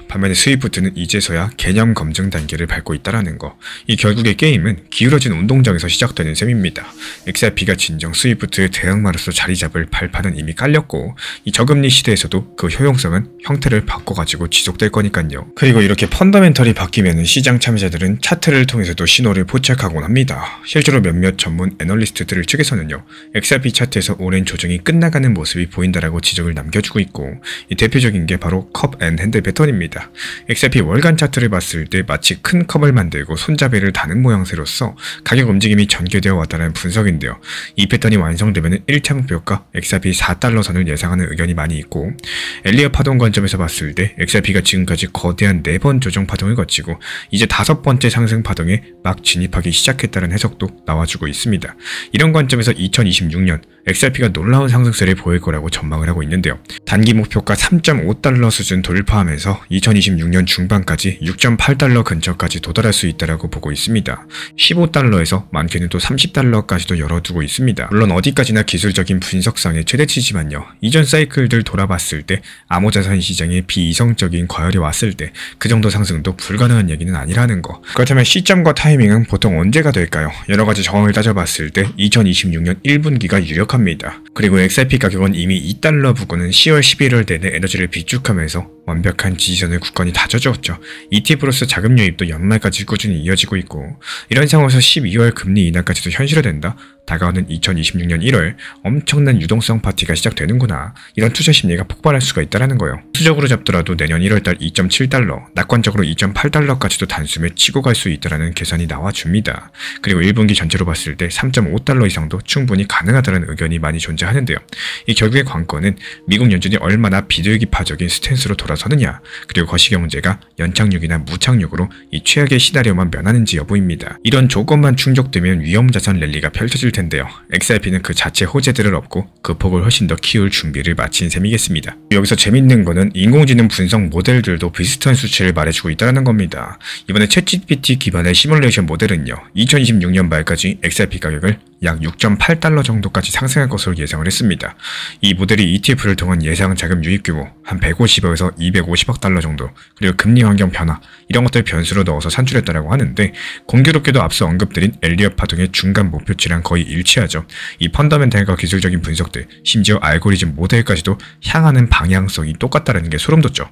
반면에 스위프트는 이제서야 개념 검증 단계를 밟고 있다라는 거. 이 결국에 게임은 기울어진 운동장에서 시작되는 셈입니다. XRP가 진정 스위프트의 대항마로서 자리 잡을 발판은 이미 깔렸고, 이 저금리 시대에서도 그 효용성은 형태를 바꿔가지고 지속될 거니까요. 그리고 이렇게 펀더멘털이 바뀌면 시장 참여자들은 차트를 통해서도 신호를 포착하곤 합니다. 실제로 몇몇 전문 애널리스트들 측에서는요, XRP 차트에서 오랜 조정이 끝나가는 모습이 보인다라고 지적을 남겨주고 있고, 이 대표적인 게 바로 컵 앤 핸들 패턴입니다. XRP 월간 차트를 봤을 때 마치 큰 컵을 만들고 손잡이를 다는 모양새로서 가격 움직임이 전개되어 왔다는 분석인데요. 이 패턴이 완성되면 1차 목표가 XRP 4달러 선을 예상하는 의견이 많이 있고, 엘리엇 파동 관점에서 봤을 때 XRP가 지금까지 거대한 4번 조정 파동을 거치고 이제 5번째 상승 파동에 막 진입하기 시작했다는 해석도 나와주고 있습니다. 이런 관점에서 2026년 XRP가 놀라운 상승세를 보일 거라고 전망을 하고 있는데요. 단기 목표가 3.5달러 수준 돌파하면서 2026년 중반까지 6.8달러 근처까지 도달할 수 있다라고 보고 있습니다. 15달러에서 많게는 또 30달러까지도 열어두고 있습니다. 물론 어디까지나 기술적인 분석상의 최대치지만요. 이전 사이클들 돌아봤을 때 암호자산 시장에 비이성적인 과열이 왔을 때 그 정도 상승도 불가능한 얘기는 아니라는 거. 그렇다면 시점과 타이밍은 보통 언제가 될까요? 여러가지 정황을 따져봤을 때 2026년 1분기가 유력합니다. 그리고 XRP 가격은 이미 2달러 부근은 10월 11월 내내 에너지를 비축하면서 완벽한 지지선을 굳건히 다져주었죠. ETF로서 자금 유입도 연말까지 꾸준히 이어지고 있고, 이런 상황에서 12월 금리 인하까지도 현실화된다? 다가오는 2026년 1월 엄청난 유동성 파티가 시작되는구나. 이런 투자 심리가 폭발할 수가 있다는 거예요. 수적으로 잡더라도 내년 1월달 2.7달러, 낙관적으로 2.8달러까지도 단숨에 치고 갈 수 있다는 계산이 나와줍니다. 그리고 1분기 전체로 봤을 때 3.5달러 이상도 충분히 가능하다는 의견이 많이 존재하는데요. 이 결국의 관건은 미국 연준이 얼마나 비둘기파적인 스탠스로 돌아서느냐, 그리고 거시경제가 연착륙이나 무착륙으로 이 최악의 시나리오만 면하는지 여부입니다. 이런 조건만 충족되면 위험자산 랠리가 펼쳐질 텐데요. XRP는 그 자체 호재들을 업고 그 폭을 훨씬 더 키울 준비를 마친 셈이겠습니다. 여기서 재밌는 거는 인공지능 분석 모델들도 비슷한 수치를 말해주고 있다는 겁니다. 이번에 챗GPT 기반의 시뮬레이션 모델은요, 2026년 말까지 XRP 가격을 약 6.8달러 정도까지 상승할 것으로 예상을 했습니다. 이 모델이 ETF를 통한 예상 자금 유입 규모 한 150억에서 250억 달러 정도, 그리고 금리 환경 변화, 이런 것들 변수로 넣어서 산출했다고 하는데, 공교롭게도 앞서 언급드린 엘리엇 파동의 중간 목표치랑 거의 일치하죠. 이 펀더멘탈과 기술적인 분석들, 심지어 알고리즘 모델까지도 향하는 방향성이 똑같다는 게 소름 돋죠.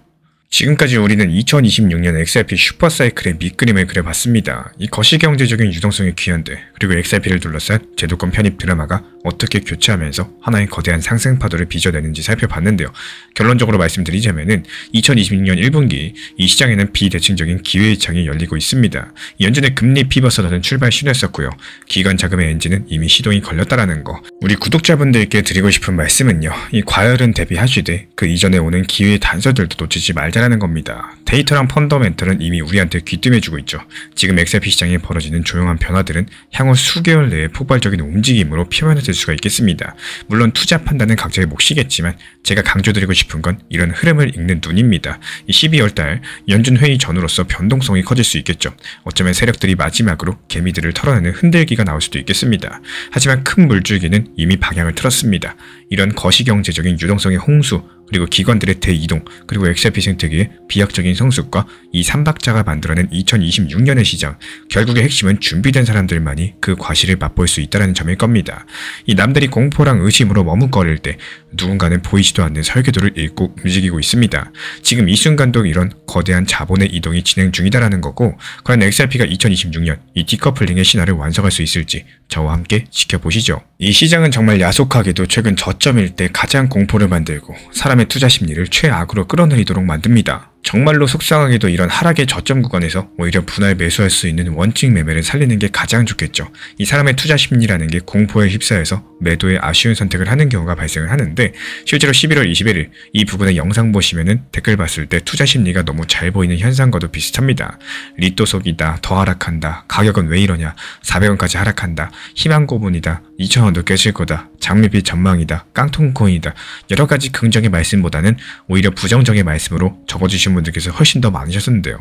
지금까지 우리는 2026년 XRP 슈퍼사이클의 밑그림을 그려봤습니다. 이 거시경제적인 유동성의 귀환들, 그리고 XRP를 둘러싼 제도권 편입 드라마가 어떻게 교차하면서 하나의 거대한 상승 파도를 빚어내는지 살펴봤는데요. 결론적으로 말씀드리자면은 2026년 1분기 이 시장에는 비대칭적인 기회의 창이 열리고 있습니다. 연준의 금리 피벗어나는 출발 신호였었고요. 기관 자금의 엔진은 이미 시동이 걸렸다라는 거. 우리 구독자분들께 드리고 싶은 말씀은요, 이 과열은 대비하시되 그 이전에 오는 기회의 단서들도 놓치지 말자라는 겁니다. 데이터랑 펀더멘털은 이미 우리한테 귀뜸해주고 있죠. 지금 XRP 시장에 벌어지는 조용한 변화들은 향후 수개월 내에 폭발적인 움직임으로 표면화될 수가 있겠습니다. 물론 투자 판단은 각자의 몫이겠지만 제가 강조드리고 싶은 건 이런 흐름을 읽는 눈입니다. 12월달 연준 회의 전후로서 변동성이 커질 수 있겠죠. 어쩌면 세력들이 마지막으로 개미들을 털어내는 흔들기가 나올 수도 있겠습니다. 하지만 큰 물줄기는 이미 방향을 틀었습니다. 이런 거시경제적인 유동성의 홍수, 그리고 기관들의 대이동, 그리고 XRP 생태계의 비약적인 성숙과 이 삼박자가 만들어낸 2026년의 시장, 결국의 핵심은 준비된 사람들만이 그 과실을 맛볼 수 있다는 점일 겁니다. 이 남들이 공포랑 의심으로 머뭇거릴 때 누군가는 보이지도 않는 설계도를 읽고 움직이고 있습니다. 지금 이 순간도 이런 거대한 자본의 이동이 진행 중이다라는 거고, 과연 XRP가 2026년 이 디커플링의 신화를 완성할 수 있을지 저와 함께 지켜보시죠. 이 시장은 정말 야속하게도 최근 저점일 때 가장 공포를 만들고 사람의 투자 심리를 최악으로 끌어내리도록 만듭니다. 정말로 속상하게도 이런 하락의 저점 구간에서 오히려 분할 매수할 수 있는 원칙 매매를 살리는 게 가장 좋겠죠. 이 사람의 투자 심리라는 게 공포에 휩싸여서 매도에 아쉬운 선택을 하는 경우가 발생을 하는데, 실제로 11월 21일 이 부분의 영상 보시면은 댓글 봤을 때 투자 심리가 너무 잘 보이는 현상과도 비슷합니다. 리또 속이다, 더 하락한다, 가격은 왜 이러냐, 400원까지 하락한다, 희망 고문이다, 2000원도 깨질 거다, 장밋빛 전망이다, 깡통코인이다, 여러가지 긍정의 말씀보다는 오히려 부정적인 말씀으로 적어주신 분들께서 훨씬 더 많으셨는데요.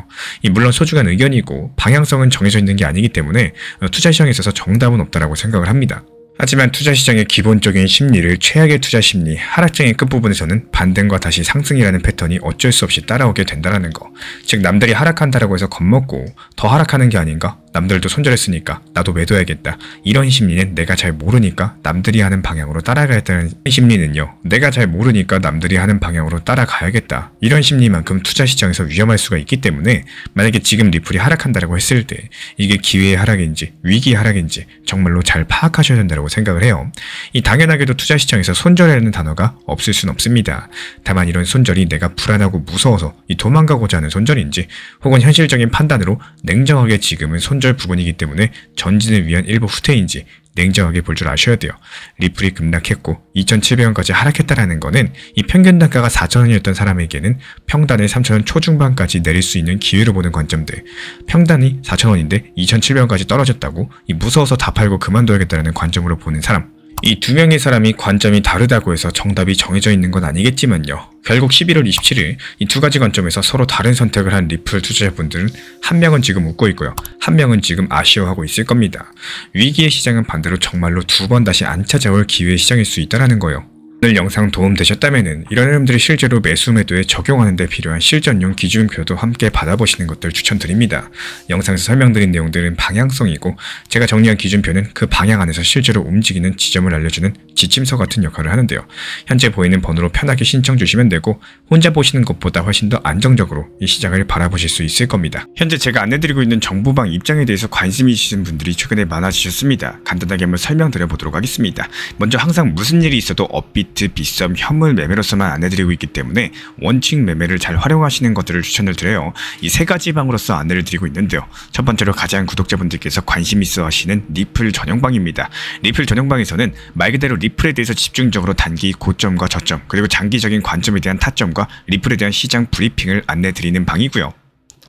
물론 소중한 의견이고 방향성은 정해져 있는 게 아니기 때문에 투자 시장에 있어서 정답은 없다라고 생각을 합니다. 하지만 투자시장의 기본적인 심리를 최악의 투자 심리, 하락장의 끝부분에서는 반등과 다시 상승이라는 패턴이 어쩔 수 없이 따라오게 된다는 거. 즉 남들이 하락한다라고 해서 겁먹고 더 하락하는 게 아닌가? 남들도 손절했으니까 나도 매도해야겠다. 이런 심리는 내가 잘 모르니까 남들이 하는 방향으로 따라가야겠다는 심리는요. 내가 잘 모르니까 남들이 하는 방향으로 따라가야겠다. 이런 심리만큼 투자시장에서 위험할 수가 있기 때문에 만약에 지금 리플이 하락한다라고 했을 때 이게 기회의 하락인지 위기의 하락인지 정말로 잘 파악하셔야 된다고 생각을 해요. 이 당연하게도 투자시장에서 손절이라는 단어가 없을 순 없습니다. 다만 이런 손절이 내가 불안하고 무서워서 이 도망가고자 하는 손절인지 혹은 현실적인 판단으로 냉정하게 지금은 손절 부분이기 때문에 전진을 위한 일부 후퇴인지 냉정하게 볼 줄 아셔야 돼요. 리플이 급락했고 2,700원까지 하락했다라는 거는 이 평균 단가가 4,000원이었던 사람에게는 평단을 3,000원 초중반까지 내릴 수 있는 기회로 보는 관점들, 평단이 4,000원인데 2,700원까지 떨어졌다고 이 무서워서 다 팔고 그만둬야겠다는 관점으로 보는 사람, 이 두 명의 사람이 관점이 다르다고 해서 정답이 정해져 있는 건 아니겠지만요. 결국 11월 27일 이 두 가지 관점에서 서로 다른 선택을 한 리플 투자자분들은 한 명은 지금 웃고 있고요. 한 명은 지금 아쉬워하고 있을 겁니다. 위기의 시장은 반대로 정말로 두 번 다시 안 찾아올 기회의 시장일 수 있다는 거예요. 오늘 영상 도움되셨다면 이런 흐름들이 실제로 매수 매도에 적용하는 데 필요한 실전용 기준표도 함께 받아보시는 것들 추천드립니다. 영상에서 설명드린 내용들은 방향성이고 제가 정리한 기준표는 그 방향 안에서 실제로 움직이는 지점을 알려주는 지침서 같은 역할을 하는데요. 현재 보이는 번호로 편하게 신청 주시면 되고 혼자 보시는 것보다 훨씬 더 안정적으로 이 시장을 바라보실 수 있을 겁니다. 현재 제가 안내드리고 있는 정보방 입장에 대해서 관심이 있으신 분들이 최근에 많아지셨습니다. 간단하게 한번 설명드려 보도록 하겠습니다. 먼저 항상 무슨 일이 있어도 업비트, 빗썸, 현물 매매로서만 안내드리고 있기 때문에 원칙 매매를 잘 활용하시는 것들을 추천을 드려요. 이 세 가지 방으로서 안내를 드리고 있는데요. 첫 번째로 가장 구독자분들께서 관심 있어 하시는 리플 전용방입니다. 리플 전용방에서는 말 그대로 리플에 대해서 집중적으로 단기 고점과 저점, 그리고 장기적인 관점에 대한 타점과 리플에 대한 시장 브리핑을 안내드리는 방이고요.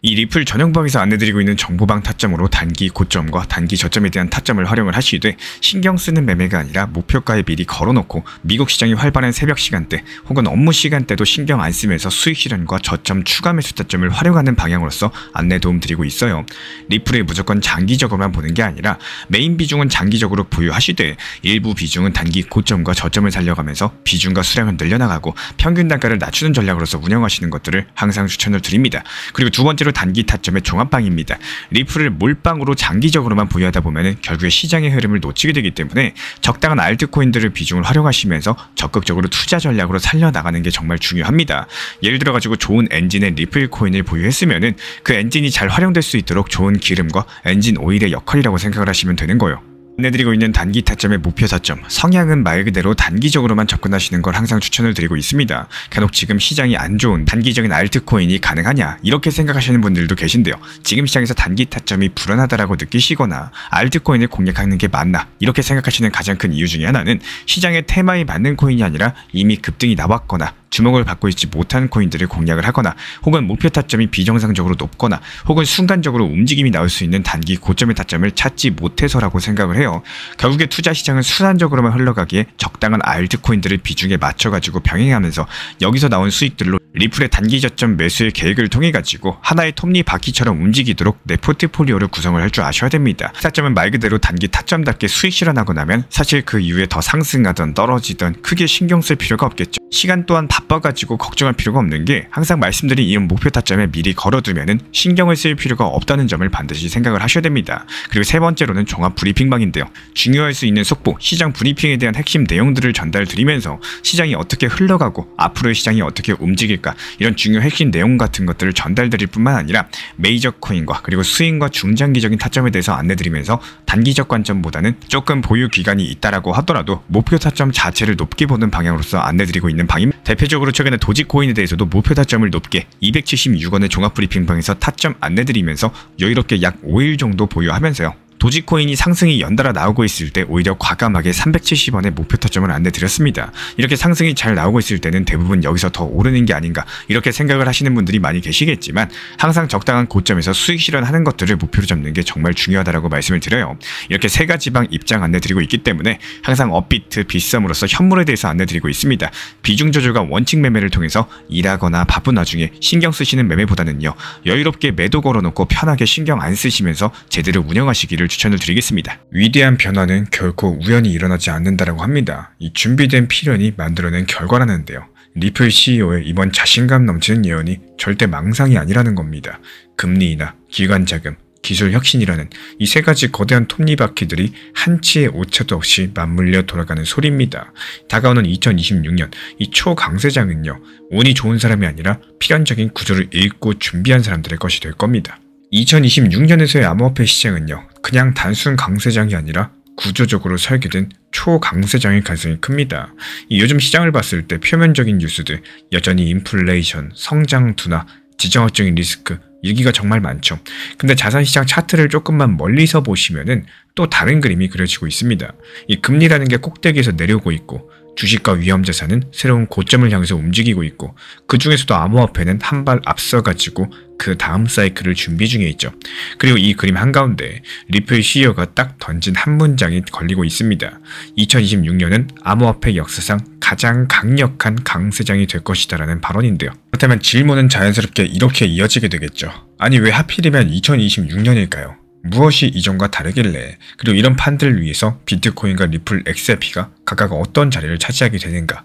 이 리플 전용방에서 안내드리고 있는 정보방 타점으로 단기 고점과 단기 저점에 대한 타점을 활용을 하시되 신경 쓰는 매매가 아니라 목표가에 미리 걸어놓고 미국 시장이 활발한 새벽 시간대 혹은 업무 시간대도 신경 안 쓰면서 수익 실현과 저점 추가 매수 타점을 활용하는 방향으로서 안내 도움 드리고 있어요. 리플에 무조건 장기적으로만 보는 게 아니라 메인 비중은 장기적으로 보유하시되 일부 비중은 단기 고점과 저점을 살려가면서 비중과 수량을 늘려나가고 평균 단가를 낮추는 전략으로서 운영하시는 것들을 항상 추천을 드립니다. 그리고 두 번째로 단기 타점의 종합방입니다. 리플을 몰빵으로 장기적으로만 보유하다 보면 결국에 시장의 흐름을 놓치게 되기 때문에 적당한 알트코인들을 비중을 활용하시면서 적극적으로 투자 전략으로 살려나가는 게 정말 중요합니다. 예를 들어 가지고 좋은 엔진의 리플 코인을 보유했으면은 그 엔진이 잘 활용될 수 있도록 좋은 기름과 엔진 오일의 역할이라고 생각을 하시면 되는 거예요. 안내드리고 있는 단기 타점의 목표 타점, 성향은 말 그대로 단기적으로만 접근하시는 걸 항상 추천을 드리고 있습니다. 간혹 지금 시장이 안 좋은 단기적인 알트코인이 가능하냐 이렇게 생각하시는 분들도 계신데요. 지금 시장에서 단기 타점이 불안하다라고 느끼시거나 알트코인을 공략하는 게 맞나 이렇게 생각하시는 가장 큰 이유 중에 하나는 시장의 테마에 맞는 코인이 아니라 이미 급등이 나왔거나 주목을 받고 있지 못한 코인들을 공략을 하거나 혹은 목표 타점이 비정상적으로 높거나 혹은 순간적으로 움직임이 나올 수 있는 단기 고점의 타점을 찾지 못해서라고 생각을 해요. 결국에 투자 시장은 순환적으로만 흘러가기에 적당한 알트코인들을 비중에 맞춰가지고 병행하면서 여기서 나온 수익들로 리플의 단기 저점 매수의 계획을 통해 가지고 하나의 톱니바퀴처럼 움직이도록 내 포트폴리오를 구성을 할 줄 아셔야 됩니다. 타점은 말 그대로 단기 타점답게 수익 실현하고 나면 사실 그 이후에 더 상승하던 떨어지던 크게 신경 쓸 필요가 없겠죠. 시간 또한 바빠가지고 걱정할 필요가 없는 게 항상 말씀드린 이런 목표 타점에 미리 걸어두면은 신경을 쓸 필요가 없다는 점을 반드시 생각을 하셔야 됩니다. 그리고 세 번째로는 종합 브리핑방인데요. 중요할 수 있는 속보, 시장 브리핑에 대한 핵심 내용들을 전달 드리면서 시장이 어떻게 흘러가고 앞으로의 시장이 어떻게 움직일 필요한가, 이런 중요 핵심 내용 같은 것들을 전달드릴 뿐만 아니라 메이저 코인과 그리고 스윙과 중장기적인 타점에 대해서 안내드리면서 단기적 관점보다는 조금 보유 기간이 있다라고 하더라도 목표 타점 자체를 높게 보는 방향으로서 안내드리고 있는 방입니다. 대표적으로 최근에 도지코인에 대해서도 목표 타점을 높게 276원의 종합브리핑방에서 타점 안내드리면서 여유롭게 약 5일 정도 보유하면서요, 도지코인이 상승이 연달아 나오고 있을 때 오히려 과감하게 370원의 목표 타점을 안내드렸습니다. 이렇게 상승이 잘 나오고 있을 때는 대부분 여기서 더 오르는 게 아닌가 이렇게 생각을 하시는 분들이 많이 계시겠지만, 항상 적당한 고점에서 수익 실현하는 것들을 목표로 잡는 게 정말 중요하다고 말씀을 드려요. 이렇게 세 가지 방 입장 안내드리고 있기 때문에 항상 업비트, 빗썸으로서 현물에 대해서 안내드리고 있습니다. 비중 조절과 원칙 매매를 통해서 일하거나 바쁜 와중에 신경 쓰시는 매매보다는요, 여유롭게 매도 걸어놓고 편하게 신경 안 쓰시면서 제대로 운영하시기를 추천을 드리겠습니다. 위대한 변화는 결코 우연히 일어나지 않는다라고 합니다. 이 준비된 필연이 만들어낸 결과라는데요. 리플 CEO의 이번 자신감 넘치는 예언이 절대 망상이 아니라는 겁니다. 금리 인하, 기관 자금, 기술 혁신이라는 이 세 가지 거대한 톱니바퀴들이 한치의 오차도 없이 맞물려 돌아가는 소리입니다. 다가오는 2026년, 이 초강세장은요, 운이 좋은 사람이 아니라 필연적인 구조를 읽고 준비한 사람들의 것이 될 겁니다. 2026년에서의 암호화폐 시장은요, 그냥 단순 강세장이 아니라 구조적으로 설계된 초강세장일 가능성이 큽니다. 요즘 시장을 봤을 때 표면적인 뉴스들, 여전히 인플레이션, 성장 둔화, 지정학적인 리스크, 얘기가 정말 많죠. 근데 자산시장 차트를 조금만 멀리서 보시면은 또 다른 그림이 그려지고 있습니다. 이 금리라는 게 꼭대기에서 내려오고 있고, 주식과 위험자산은 새로운 고점을 향해서 움직이고 있고, 그 중에서도 암호화폐는 한 발 앞서가지고 그 다음 사이클을 준비 중에 있죠. 그리고 이 그림 한가운데 리플 CEO가 딱 던진 한 문장이 걸리고 있습니다. 2026년은 암호화폐 역사상 가장 강력한 강세장이 될 것이다 라는 발언인데요. 그렇다면 질문은 자연스럽게 이렇게 이어지게 되겠죠. 아니, 왜 하필이면 2026년일까요? 무엇이 이전과 다르길래, 그리고 이런 판들을 위해서 비트코인과 리플 XRP가 각각 어떤 자리를 차지하게 되는가?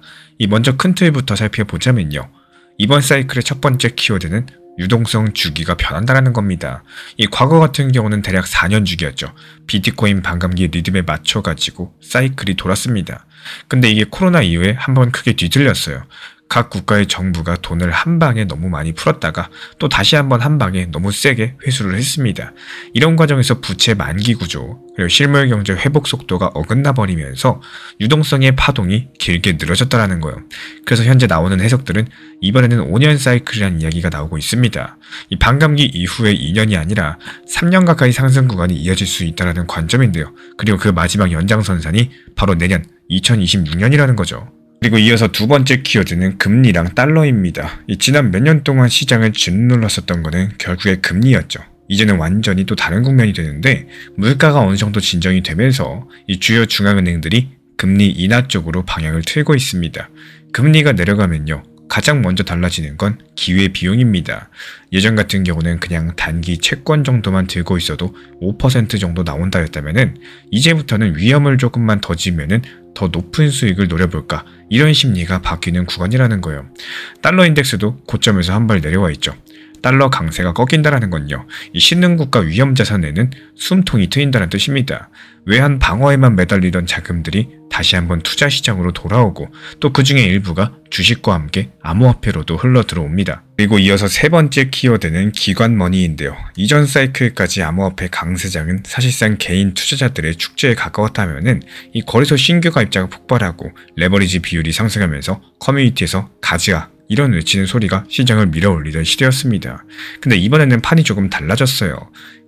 먼저 큰 틀부터 살펴보자면요, 이번 사이클의 첫 번째 키워드는 유동성 주기가 변한다라는 겁니다. 과거 같은 경우는 대략 4년 주기였죠. 비트코인 반감기 리듬에 맞춰가지고 사이클이 돌았습니다. 근데 이게 코로나 이후에 한번 크게 뒤틀렸어요. 각 국가의 정부가 돈을 한 방에 너무 많이 풀었다가 또 다시 한번 한 방에 너무 세게 회수를 했습니다. 이런 과정에서 부채 만기 구조, 그리고 실물 경제 회복 속도가 어긋나 버리면서 유동성의 파동이 길게 늘어졌다라는 거예요. 그래서 현재 나오는 해석들은 이번에는 5년 사이클이라는 이야기가 나오고 있습니다. 이 반감기 이후의 2년이 아니라 3년 가까이 상승 구간이 이어질 수 있다는 관점인데요. 그리고 그 마지막 연장선상이 바로 내년 2026년이라는 거죠. 그리고 이어서 두 번째 키워드는 금리랑 달러입니다. 지난 몇 년 동안 시장을 짓눌렀었던 거는 결국에 금리였죠. 이제는 완전히 또 다른 국면이 되는데, 물가가 어느 정도 진정이 되면서 이 주요 중앙은행들이 금리 인하 쪽으로 방향을 틀고 있습니다. 금리가 내려가면요, 가장 먼저 달라지는 건 기회비용입니다. 예전 같은 경우는 그냥 단기 채권 정도만 들고 있어도 5% 정도 나온다 했다면은, 이제부터는 위험을 조금만 더 지면은 더 높은 수익을 노려볼까, 이런 심리가 바뀌는 구간이라는 거예요. 달러 인덱스도 고점에서 한 발 내려와 있죠. 달러 강세가 꺾인다라는 건요, 이 신흥국가 위험자산에는 숨통이 트인다는 뜻입니다. 외환 방어에만 매달리던 자금들이 다시 한번 투자 시장으로 돌아오고, 또 그 중에 일부가 주식과 함께 암호화폐로도 흘러 들어옵니다. 그리고 이어서 세 번째 키워드는 기관 머니인데요. 이전 사이클까지 암호화폐 강세장은 사실상 개인 투자자들의 축제에 가까웠다면은, 이 거래소 신규 가입자가 폭발하고 레버리지 비율이 상승하면서 커뮤니티에서 가즈아 이런 외치는 소리가 시장을 밀어올리던 시대였습니다. 근데 이번에는 판이 조금 달라졌어요.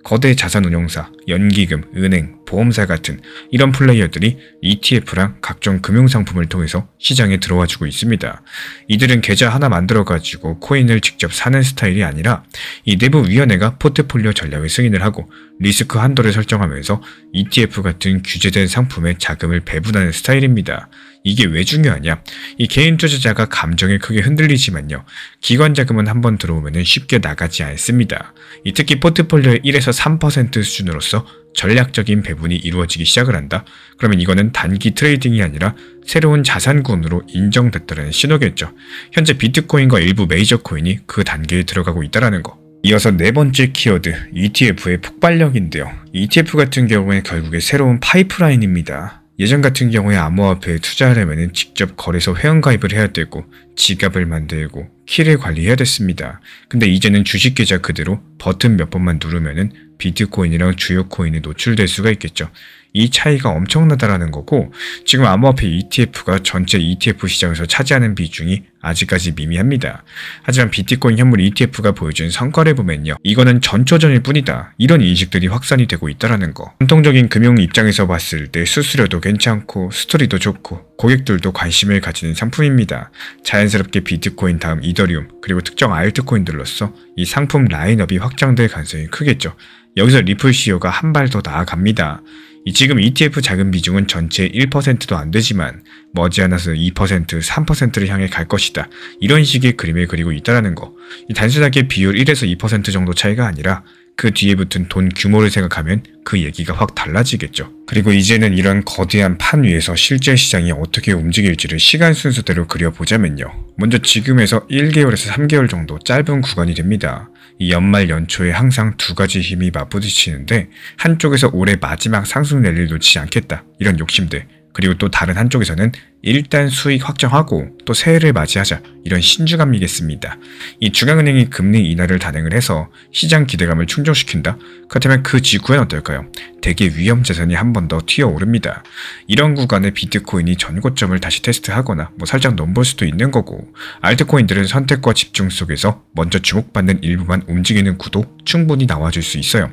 거대 자산운용사, 연기금, 은행, 보험사 같은 이런 플레이어들이 ETF랑 각종 금융상품을 통해서 시장에 들어와주고 있습니다. 이들은 계좌 하나 만들어가지고 코인을 직접 사는 스타일이 아니라 이 내부 위원회가 포트폴리오 전략을 승인을 하고 리스크 한도를 설정하면서 ETF 같은 규제된 상품에 자금을 배분하는 스타일입니다. 이게 왜 중요하냐? 이 개인 투자자가 감정에 크게 흔들리지만요, 기관 자금은 한번 들어오면 쉽게 나가지 않습니다. 특히 포트폴리오의 1에서 3% 수준으로서 전략적인 배분이 이루어지기 시작을 한다? 그러면 이거는 단기 트레이딩이 아니라 새로운 자산군으로 인정됐다는 신호겠죠. 현재 비트코인과 일부 메이저 코인이 그 단계에 들어가고 있다는 거. 이어서 네 번째 키워드, ETF의 폭발력인데요. ETF 같은 경우에 결국에 새로운 파이프라인입니다. 예전 같은 경우에 암호화폐에 투자하려면 직접 거래소 회원가입을 해야 되고 지갑을 만들고 키를 관리해야 됐습니다. 근데 이제는 주식 계좌 그대로 버튼 몇 번만 누르면은 비트코인이랑 주요 코인에 노출될 수가 있겠죠. 이 차이가 엄청나다라는 거고, 지금 암호화폐 ETF가 전체 ETF 시장에서 차지하는 비중이 아직까지 미미합니다. 하지만 비트코인 현물 ETF가 보여준 성과를 보면요, 이거는 전초전일 뿐이다, 이런 인식들이 확산이 되고 있다라는 거. 전통적인 금융 입장에서 봤을 때 수수료도 괜찮고 스토리도 좋고 고객들도 관심을 가지는 상품입니다. 자연스럽게 비트코인 다음 이더리움 그리고 특정 알트코인들로서 이 상품 라인업이 확장될 가능성이 크겠죠. 여기서 리플 CEO가 한 발 더 나아갑니다. 지금 ETF 자금 비중은 전체의 1%도 안 되지만 머지않아서 2%, 3%를 향해 갈 것이다, 이런 식의 그림을 그리고 있다는 거. 단순하게 비율 1에서 2% 정도 차이가 아니라 그 뒤에 붙은 돈 규모를 생각하면 그 얘기가 확 달라지겠죠. 그리고 이제는 이런 거대한 판 위에서 실제 시장이 어떻게 움직일지를 시간 순서대로 그려보자면요, 먼저 지금에서 1개월에서 3개월 정도 짧은 구간이 됩니다. 이 연말 연초에 항상 두 가지 힘이 맞부딪히는데, 한쪽에서 올해 마지막 상승 랠리를 놓치지 않겠다, 이런 욕심들, 그리고 또 다른 한쪽에서는 일단 수익 확정하고 또 새해를 맞이하자, 이런 신중함이겠습니다. 이 중앙은행이 금리 인하를 단행을 해서 시장 기대감을 충족시킨다? 그렇다면 그 직후엔 어떨까요? 대개 위험 자산이 한 번 더 튀어오릅니다. 이런 구간에 비트코인이 전고점을 다시 테스트하거나 살짝 넘볼 수도 있는 거고, 알트코인들은 선택과 집중 속에서 먼저 주목받는 일부만 움직이는 구도 충분히 나와줄 수 있어요.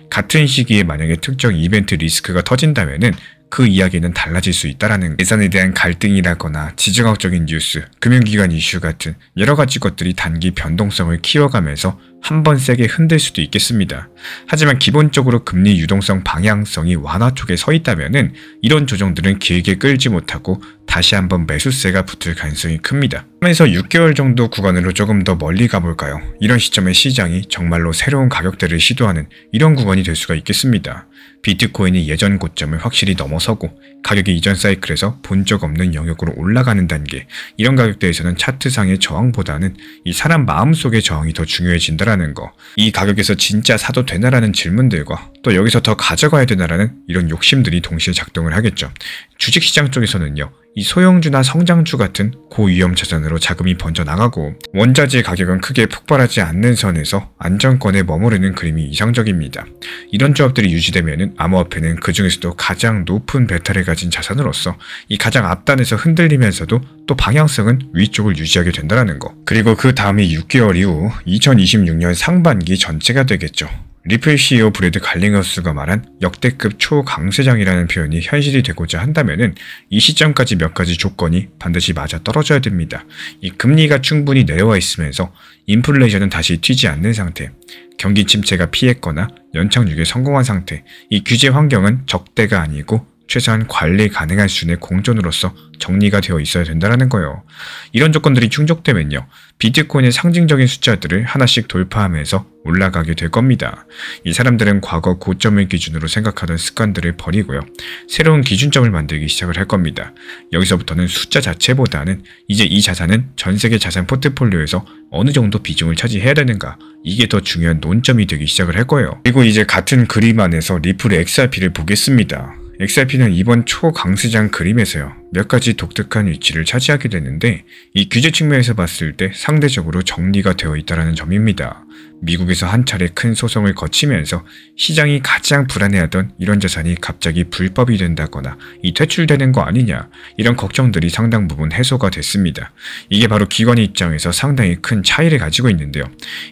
같은 시기에 만약에 특정 이벤트 리스크가 터진다면은 그 이야기는 달라질 수 있다라는, 예산에 대한 갈등이라거나 지정학적인 뉴스, 금융기관 이슈 같은 여러 가지 것들이 단기 변동성을 키워가면서 한번 세게 흔들 수도 있겠습니다. 하지만 기본적으로 금리 유동성 방향성이 완화 쪽에 서 있다면은 이런 조정들은 길게 끌지 못하고 다시 한번 매수세가 붙을 가능성이 큽니다. 3에서 6개월 정도 구간으로 조금 더 멀리 가볼까요? 이런 시점에 시장이 정말로 새로운 가격대를 시도하는 이런 구간이 될 수가 있겠습니다. 비트코인이 예전 고점을 확실히 넘어서고 가격이 이전 사이클에서 본 적 없는 영역으로 올라가는 단계, 이런 가격대에서는 차트상의 저항보다는 이 사람 마음속의 저항이 더 중요해진다라는 거. 이 가격에서 진짜 사도 되나라는 질문들과 또 여기서 더 가져가야 되나라는 이런 욕심들이 동시에 작동을 하겠죠. 주식시장 쪽에서는요, 이 소형주나 성장주 같은 고위험 자산으로 자금이 번져나가고 원자재 가격은 크게 폭발하지 않는 선에서 안정권에 머무르는 그림이 이상적입니다. 이런 조합들이 유지되면 암호화폐는 그 중에서도 가장 높은 베타를 가진 자산으로서 이 가장 앞단에서 흔들리면서도 또 방향성은 위쪽을 유지하게 된다는 거. 그리고 그 다음이 6개월 이후 2026년 상반기 전체가 되겠죠. 리플 CEO 브래드 갈링허스가 말한 역대급 초강세장이라는 표현이 현실이 되고자 한다면은 이 시점까지 몇 가지 조건이 반드시 맞아 떨어져야 됩니다. 이 금리가 충분히 내려와 있으면서 인플레이션은 다시 튀지 않는 상태, 경기 침체가 피했거나 연착륙에 성공한 상태, 이 규제 환경은 적대가 아니고 최소한 관리 가능한 수준의 공존으로서 정리가 되어 있어야 된다는 거예요. 이런 조건들이 충족되면요, 비트코인의 상징적인 숫자들을 하나씩 돌파하면서 올라가게 될 겁니다. 이 사람들은 과거 고점을 기준으로 생각하던 습관들을 버리고요, 새로운 기준점을 만들기 시작을 할 겁니다. 여기서부터는 숫자 자체보다는 이제 이 자산은 전 세계 자산 포트폴리오에서 어느 정도 비중을 차지해야 되는가, 이게 더 중요한 논점이 되기 시작을 할 거예요. 그리고 이제 같은 그림 안에서 리플의 XRP를 보겠습니다. XRP는 이번 초강세장 그림에서요, 몇 가지 독특한 위치를 차지하게 되는데, 이 규제 측면에서 봤을 때 상대적으로 정리가 되어 있다는 점입니다. 미국에서 한 차례 큰 소송을 거치면서 시장이 가장 불안해하던 이런 자산이 갑자기 불법이 된다거나 이 퇴출되는 거 아니냐, 이런 걱정들이 상당 부분 해소가 됐습니다. 이게 바로 기관 입장에서 상당히 큰 차이를 가지고 있는데요,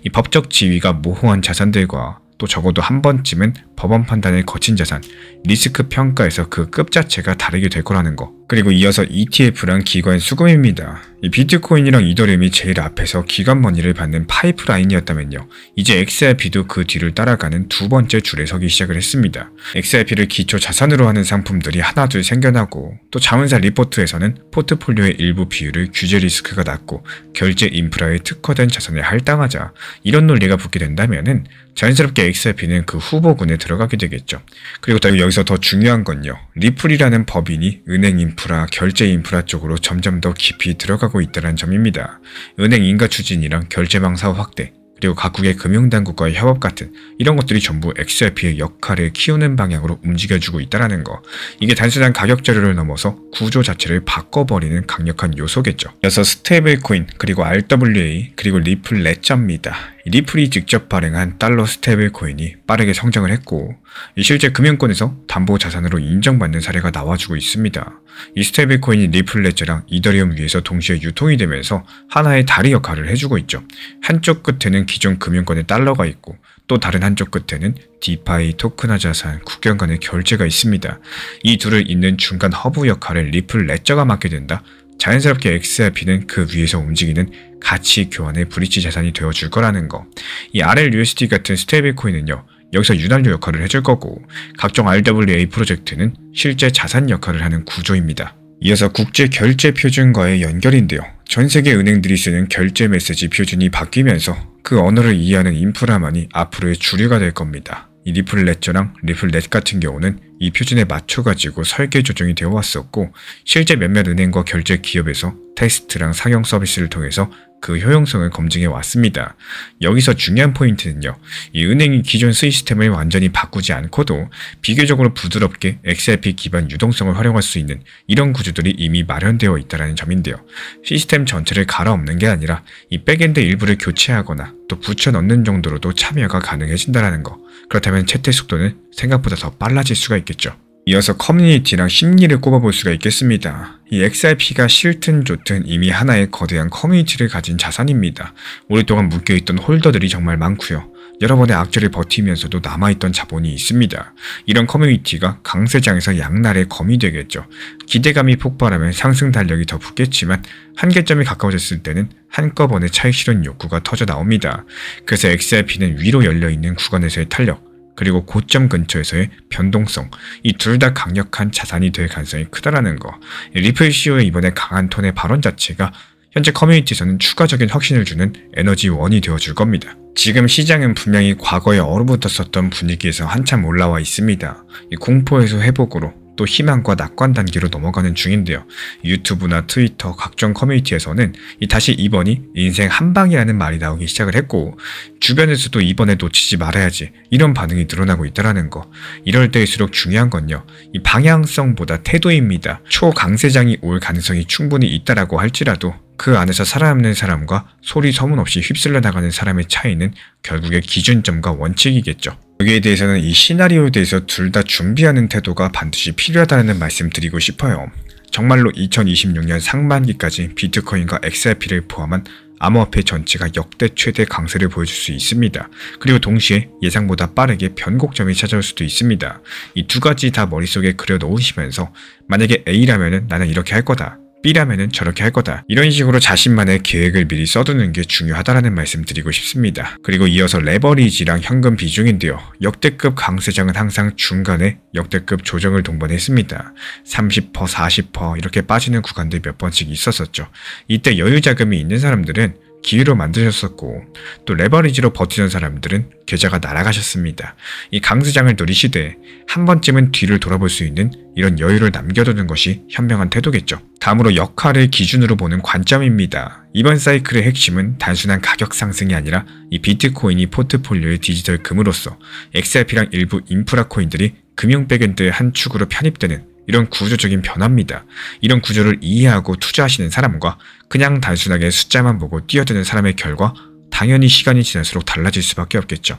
이 법적 지위가 모호한 자산들과 또 적어도 한 번쯤은 법원 판단을 거친 자산, 리스크 평가에서 그 급 자체가 다르게 될 거라는 거. 그리고 이어서 ETF랑 기관 수급입니다. 이 비트코인이랑 이더리움이 제일 앞에서 기관 머니를 받는 파이프라인이었다면요, 이제 XRP도 그 뒤를 따라가는 두 번째 줄에 서기 시작을 했습니다. XRP를 기초 자산으로 하는 상품들이 하나둘 생겨나고, 또 자문사 리포트에서는 포트폴리오의 일부 비율을 규제 리스크가 낮고 결제 인프라에 특화된 자산에 할당하자, 이런 논리가 붙게 된다면은 자연스럽게 XRP는 그 후보군에 들어가게 되겠죠. 그리고 또 여기서 더 중요한 건요, 리플이라는 법인이 은행 인프라, 결제 인프라 쪽으로 점점 더 깊이 들어가고 있다는 점입니다. 은행 인가 추진이랑 결제망 사업 확대, 그리고 각국의 금융당국과의 협업 같은 이런 것들이 전부 XRP의 역할을 키우는 방향으로 움직여주고 있다는 거. 이게 단순한 가격 자료를 넘어서 구조 자체를 바꿔버리는 강력한 요소겠죠. 이어서 스테이블 코인, 그리고 RWA, 그리고 리플 레저입니다. 리플이 직접 발행한 달러 스테이블 코인이 빠르게 성장을 했고 실제 금융권에서 담보 자산으로 인정받는 사례가 나와주고 있습니다. 이 스테이블 코인이 리플 레저랑 이더리움 위에서 동시에 유통이 되면서 하나의 다리 역할을 해주고 있죠. 한쪽 끝에는 기존 금융권의 달러가 있고 또 다른 한쪽 끝에는 디파이, 토큰화 자산, 국경 간의 결제가 있습니다. 이 둘을 잇는 중간 허브 역할을 리플 레저가 맡게 된다. 자연스럽게 XRP는 그 위에서 움직이는 가치 교환의 브릿지 자산이 되어줄 거라는 거. 이 RLUSD 같은 스테이블 코인은요, 여기서 윤활유 역할을 해줄 거고 각종 RWA 프로젝트는 실제 자산 역할을 하는 구조입니다. 이어서 국제 결제 표준과의 연결인데요. 전 세계 은행들이 쓰는 결제 메시지 표준이 바뀌면서 그 언어를 이해하는 인프라만이 앞으로의 주류가 될 겁니다. 이 리플 레저랑 리플 넷 같은 경우는 이 표준에 맞춰가지고 설계 조정이 되어 왔었고 실제 몇몇 은행과 결제 기업에서 테스트랑 상용 서비스를 통해서 그 효용성을 검증해 왔습니다. 여기서 중요한 포인트는요. 이 은행이 기존 시스템을 완전히 바꾸지 않고도 비교적으로 부드럽게 XRP 기반 유동성을 활용할 수 있는 이런 구조들이 이미 마련되어 있다는 점인데요. 시스템 전체를 갈아엎는 게 아니라 이 백엔드 일부를 교체하거나 또 붙여 넣는 정도로도 참여가 가능해진다는 거. 그렇다면 채택 속도는 생각보다 더 빨라질 수가 있겠죠. 이어서 커뮤니티랑 심리를 꼽아볼 수가 있겠습니다. 이 XRP가 싫든 좋든 이미 하나의 거대한 커뮤니티를 가진 자산입니다. 오랫동안 묶여있던 홀더들이 정말 많고요. 여러 번의 악재를 버티면서도 남아있던 자본이 있습니다. 이런 커뮤니티가 강세장에서 양날의 검이 되겠죠. 기대감이 폭발하면 상승 달력이 더 붙겠지만 한계점이 가까워졌을 때는 한꺼번에 차익 실현 욕구가 터져 나옵니다. 그래서 XRP는 위로 열려있는 구간에서의 탄력, 그리고 고점 근처에서의 변동성, 이 둘 다 강력한 자산이 될 가능성이 크다라는 거. 리플 CEO의 이번에 강한 톤의 발언 자체가 현재 커뮤니티에서는 추가적인 확신을 주는 에너지원이 되어줄 겁니다. 지금 시장은 분명히 과거에 얼어붙었었던 분위기에서 한참 올라와 있습니다. 이 공포에서 회복으로 또 희망과 낙관 단계로 넘어가는 중인데요. 유튜브나 트위터 각종 커뮤니티에서는 다시 이번이 인생 한방이라는 말이 나오기 시작을 했고 주변에서도 이번에 놓치지 말아야지 이런 반응이 늘어나고 있다는 거. 이럴 때일수록 중요한 건요. 이 방향성보다 태도입니다. 초강세장이 올 가능성이 충분히 있다라고 할지라도 그 안에서 살아남는 사람과 소리 소문 없이 휩쓸려 나가는 사람의 차이는 결국에 기준점과 원칙이겠죠. 여기에 대해서는 이 시나리오에 대해서 둘 다 준비하는 태도가 반드시 필요하다는 말씀 드리고 싶어요. 정말로 2026년 상반기까지 비트코인과 XRP를 포함한 암호화폐 전체가 역대 최대 강세를 보여줄 수 있습니다. 그리고 동시에 예상보다 빠르게 변곡점이 찾아올 수도 있습니다. 이 두 가지 다 머릿속에 그려 놓으시면서 만약에 A라면은 나는 이렇게 할 거다. B라면은 저렇게 할 거다. 이런 식으로 자신만의 계획을 미리 써두는 게 중요하다라는 말씀 드리고 싶습니다. 그리고 이어서 레버리지랑 현금 비중인데요. 역대급 강세장은 항상 중간에 역대급 조정을 동반했습니다. 30%, 40% 이렇게 빠지는 구간들이 몇 번씩 있었었죠. 이때 여유 자금이 있는 사람들은 기회로 만드셨었고 또 레버리지로 버티던 사람들은 계좌가 날아가셨습니다. 이 강세장을 누리시되 한 번쯤은 뒤를 돌아볼 수 있는 이런 여유를 남겨두는 것이 현명한 태도겠죠. 다음으로 역할을 기준으로 보는 관점입니다. 이번 사이클의 핵심은 단순한 가격 상승이 아니라 이 비트코인이 포트폴리오의 디지털 금으로서 XRP랑 일부 인프라 코인들이 금융 백엔드의 한 축으로 편입되는 이런 구조적인 변화입니다. 이런 구조를 이해하고 투자하시는 사람과 그냥 단순하게 숫자만 보고 뛰어드는 사람의 결과 당연히 시간이 지날수록 달라질 수밖에 없겠죠.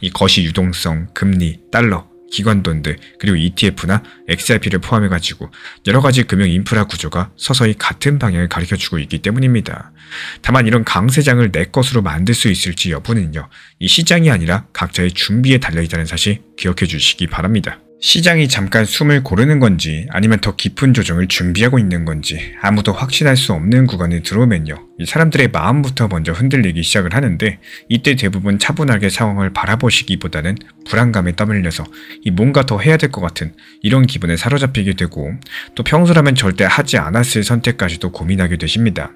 이 거시 유동성, 금리, 달러, 기관돈들, 그리고 ETF나 XRP를 포함해가지고 여러가지 금융 인프라 구조가 서서히 같은 방향을 가리켜주고 있기 때문입니다. 다만 이런 강세장을 내 것으로 만들 수 있을지 여부는요. 이 시장이 아니라 각자의 준비에 달려있다는 사실 기억해 주시기 바랍니다. 시장이 잠깐 숨을 고르는 건지 아니면 더 깊은 조정을 준비하고 있는 건지 아무도 확신할 수 없는 구간에 들어오면요. 이 사람들의 마음부터 먼저 흔들리기 시작을 하는데 이때 대부분 차분하게 상황을 바라보시기보다는 불안감에 떠밀려서 뭔가 더 해야 될 것 같은 이런 기분에 사로잡히게 되고 또 평소라면 절대 하지 않았을 선택까지도 고민하게 되십니다.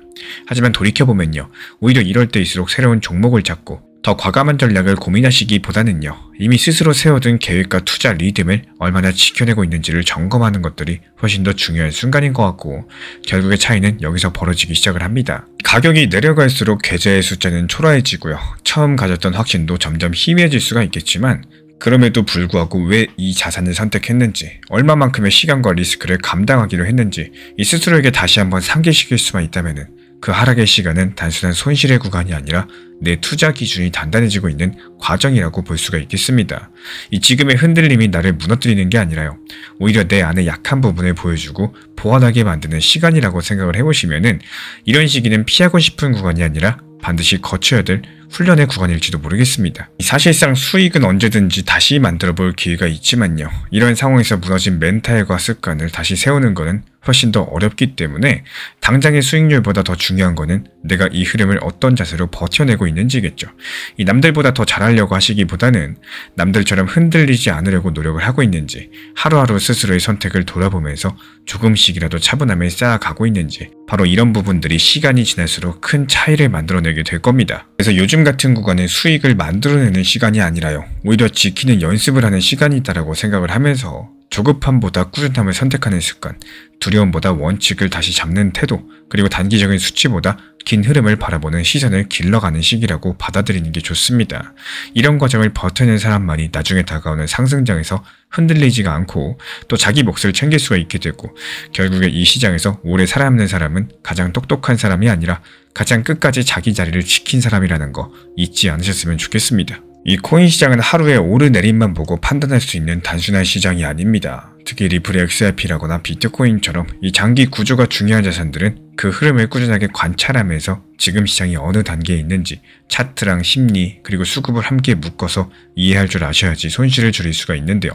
하지만 돌이켜보면요. 오히려 이럴 때일수록 새로운 종목을 찾고 더 과감한 전략을 고민하시기보다는요. 이미 스스로 세워둔 계획과 투자 리듬을 얼마나 지켜내고 있는지를 점검하는 것들이 훨씬 더 중요한 순간인 것 같고 결국의 차이는 여기서 벌어지기 시작을 합니다. 가격이 내려갈수록 계좌의 숫자는 초라해지고요. 처음 가졌던 확신도 점점 희미해질 수가 있겠지만 그럼에도 불구하고 왜 이 자산을 선택했는지, 얼마만큼의 시간과 리스크를 감당하기로 했는지 이 스스로에게 다시 한번 상기시킬 수만 있다면 그 하락의 시간은 단순한 손실의 구간이 아니라 내 투자 기준이 단단해지고 있는 과정이라고 볼 수가 있겠습니다. 이 지금의 흔들림이 나를 무너뜨리는 게 아니라요. 오히려 내 안의 약한 부분을 보여주고 보완하게 만드는 시간이라고 생각을 해보시면은 이런 시기는 피하고 싶은 구간이 아니라 반드시 거쳐야 될 훈련의 구간일지도 모르겠습니다. 사실상 수익은 언제든지 다시 만들어 볼 기회가 있지만요. 이런 상황에서 무너진 멘탈과 습관을 다시 세우는 것은 훨씬 더 어렵기 때문에 당장의 수익률보다 더 중요한 거는 내가 이 흐름을 어떤 자세로 버텨내고 있는지겠죠. 이 남들보다 더 잘하려고 하시기보다는 남들처럼 흔들리지 않으려고 노력을 하고 있는지, 하루하루 스스로의 선택을 돌아보면서 조금씩이라도 차분함을 쌓아가고 있는지, 바로 이런 부분들이 시간이 지날수록 큰 차이를 만들어내게 될 겁니다. 그래서 요즘 같은 구간은 수익을 만들어내는 시간이 아니라요, 오히려 지키는 연습을 하는 시간이다라고 생각을 하면서 조급함보다 꾸준함을 선택하는 습관, 두려움보다 원칙을 다시 잡는 태도, 그리고 단기적인 수치보다 긴 흐름을 바라보는 시선을 길러가는 시기라고 받아들이는 게 좋습니다. 이런 과정을 버텨낸 사람만이 나중에 다가오는 상승장에서 흔들리지가 않고 또 자기 몫을 챙길 수가 있게 되고, 결국에 이 시장에서 오래 살아남는 사람은 가장 똑똑한 사람이 아니라 가장 끝까지 자기 자리를 지킨 사람이라는 거 잊지 않으셨으면 좋겠습니다. 이 코인 시장은 하루의 오르내림만 보고 판단할 수 있는 단순한 시장이 아닙니다. 특히 리플의 XRP라거나 비트코인처럼 이 장기 구조가 중요한 자산들은 그 흐름을 꾸준하게 관찰하면서 지금 시장이 어느 단계에 있는지 차트랑 심리 그리고 수급을 함께 묶어서 이해할 줄 아셔야지 손실을 줄일 수가 있는데요.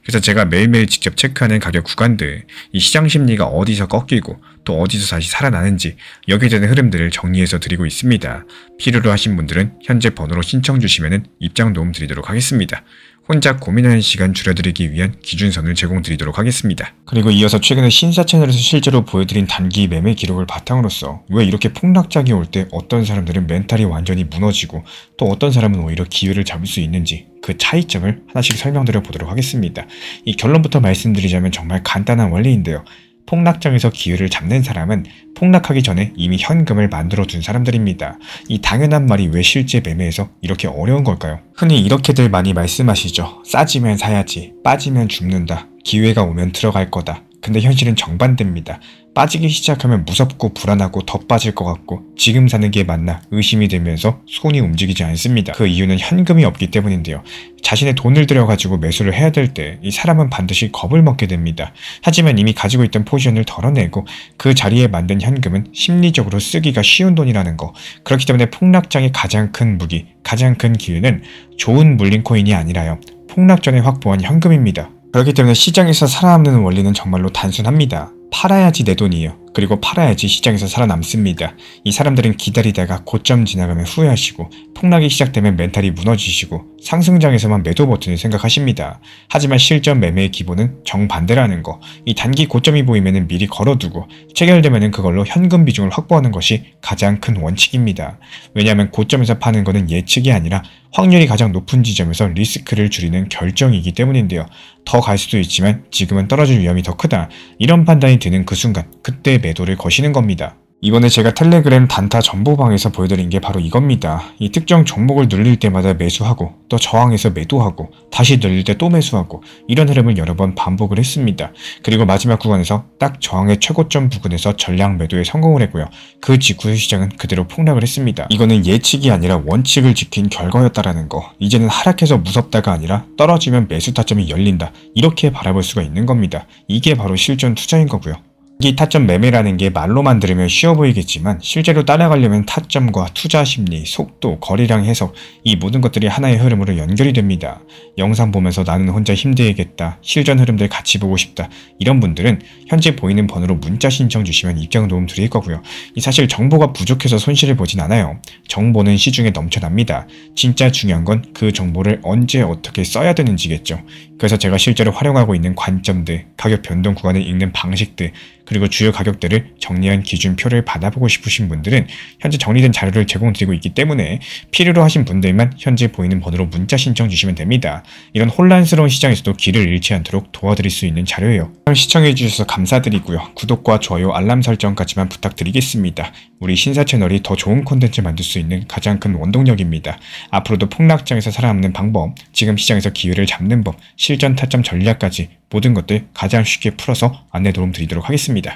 그래서 제가 매일매일 직접 체크하는 가격 구간들, 이 시장 심리가 어디서 꺾이고 또 어디서 다시 살아나는지 여기에 대한 흐름들을 정리해서 드리고 있습니다. 필요로 하신 분들은 현재 번호로 신청 주시면 입장 도움 드리도록 하겠습니다. 혼자 고민하는 시간 줄여드리기 위한 기준선을 제공드리도록 하겠습니다. 그리고 이어서 최근에 신사 채널에서 실제로 보여드린 단기 매매 기록을 바탕으로서 왜 이렇게 폭락작이 올 때 어떤 사람들은 멘탈이 완전히 무너지고 또 어떤 사람은 오히려 기회를 잡을 수 있는지 그 차이점을 하나씩 설명드려 보도록 하겠습니다. 이 결론부터 말씀드리자면 정말 간단한 원리인데요. 폭락장에서 기회를 잡는 사람은 폭락하기 전에 이미 현금을 만들어 둔 사람들입니다. 이 당연한 말이 왜 실제 매매에서 이렇게 어려운 걸까요? 흔히 이렇게들 많이 말씀하시죠. 싸지면 사야지, 빠지면 죽는다, 기회가 오면 들어갈 거다. 근데 현실은 정반대입니다. 빠지기 시작하면 무섭고 불안하고 더 빠질 것 같고 지금 사는 게 맞나 의심이 되면서 손이 움직이지 않습니다. 그 이유는 현금이 없기 때문인데요. 자신의 돈을 들여가지고 매수를 해야 될 때 이 사람은 반드시 겁을 먹게 됩니다. 하지만 이미 가지고 있던 포지션을 덜어내고 그 자리에 만든 현금은 심리적으로 쓰기가 쉬운 돈이라는 거. 그렇기 때문에 폭락장의 가장 큰 무기, 가장 큰 기회는 좋은 물린코인이 아니라요, 폭락 전에 확보한 현금입니다. 그렇기 때문에 시장에서 살아남는 원리는 정말로 단순합니다. 팔아야지 내 돈이에요. 그리고 팔아야지 시장에서 살아남습니다. 이 사람들은 기다리다가 고점 지나가면 후회하시고 폭락이 시작되면 멘탈이 무너지시고 상승장에서만 매도 버튼을 생각하십니다. 하지만 실전 매매의 기본은 정반대라는 거. 이 단기 고점이 보이면 미리 걸어두고 체결되면 그걸로 현금 비중을 확보하는 것이 가장 큰 원칙입니다. 왜냐하면 고점에서 파는 것은 예측이 아니라 확률이 가장 높은 지점에서 리스크를 줄이는 결정이기 때문인데요. 더 갈 수도 있지만 지금은 떨어질 위험이 더 크다. 이런 판단이 드는 그 순간 그때 매도를 거시는 겁니다. 이번에 제가 텔레그램 단타 정보방에서 보여드린 게 바로 이겁니다. 이 특정 종목을 눌릴 때마다 매수하고 또 저항해서 매도하고 다시 눌릴 때 또 매수하고 이런 흐름을 여러 번 반복을 했습니다. 그리고 마지막 구간에서 딱 저항의 최고점 부근에서 전량 매도에 성공을 했고요. 그 직후의 시장은 그대로 폭락을 했습니다. 이거는 예측이 아니라 원칙을 지킨 결과였다라는 거. 이제는 하락해서 무섭다가 아니라 떨어지면 매수 타점이 열린다. 이렇게 바라볼 수가 있는 겁니다. 이게 바로 실전 투자인 거고요. 이 타점 매매라는 게 말로만 들으면 쉬워 보이겠지만 실제로 따라가려면 타점과 투자 심리, 속도, 거리량 해석 이 모든 것들이 하나의 흐름으로 연결이 됩니다. 영상 보면서 나는 혼자 힘들겠다, 실전 흐름들 같이 보고 싶다 이런 분들은 현재 보이는 번호로 문자 신청 주시면 입장 도움 드릴 거고요. 이 사실 정보가 부족해서 손실을 보진 않아요. 정보는 시중에 넘쳐납니다. 진짜 중요한 건 그 정보를 언제 어떻게 써야 되는지겠죠. 그래서 제가 실제로 활용하고 있는 관점들, 가격 변동 구간을 읽는 방식들, 그리고 주요 가격대를 정리한 기준표를 받아보고 싶으신 분들은 현재 정리된 자료를 제공드리고 있기 때문에 필요로 하신 분들만 현재 보이는 번호로 문자 신청 주시면 됩니다. 이런 혼란스러운 시장에서도 길을 잃지 않도록 도와드릴 수 있는 자료예요. 시청해주셔서 감사드리고요. 구독과 좋아요, 알람 설정까지만 부탁드리겠습니다. 우리 신사 채널이 더 좋은 콘텐츠 만들 수 있는 가장 큰 원동력입니다. 앞으로도 폭락장에서 살아남는 방법, 지금 시장에서 기회를 잡는 법, 실전 타점 전략까지 모든 것들 가장 쉽게 풀어서 안내 도움 드리도록 하겠습니다.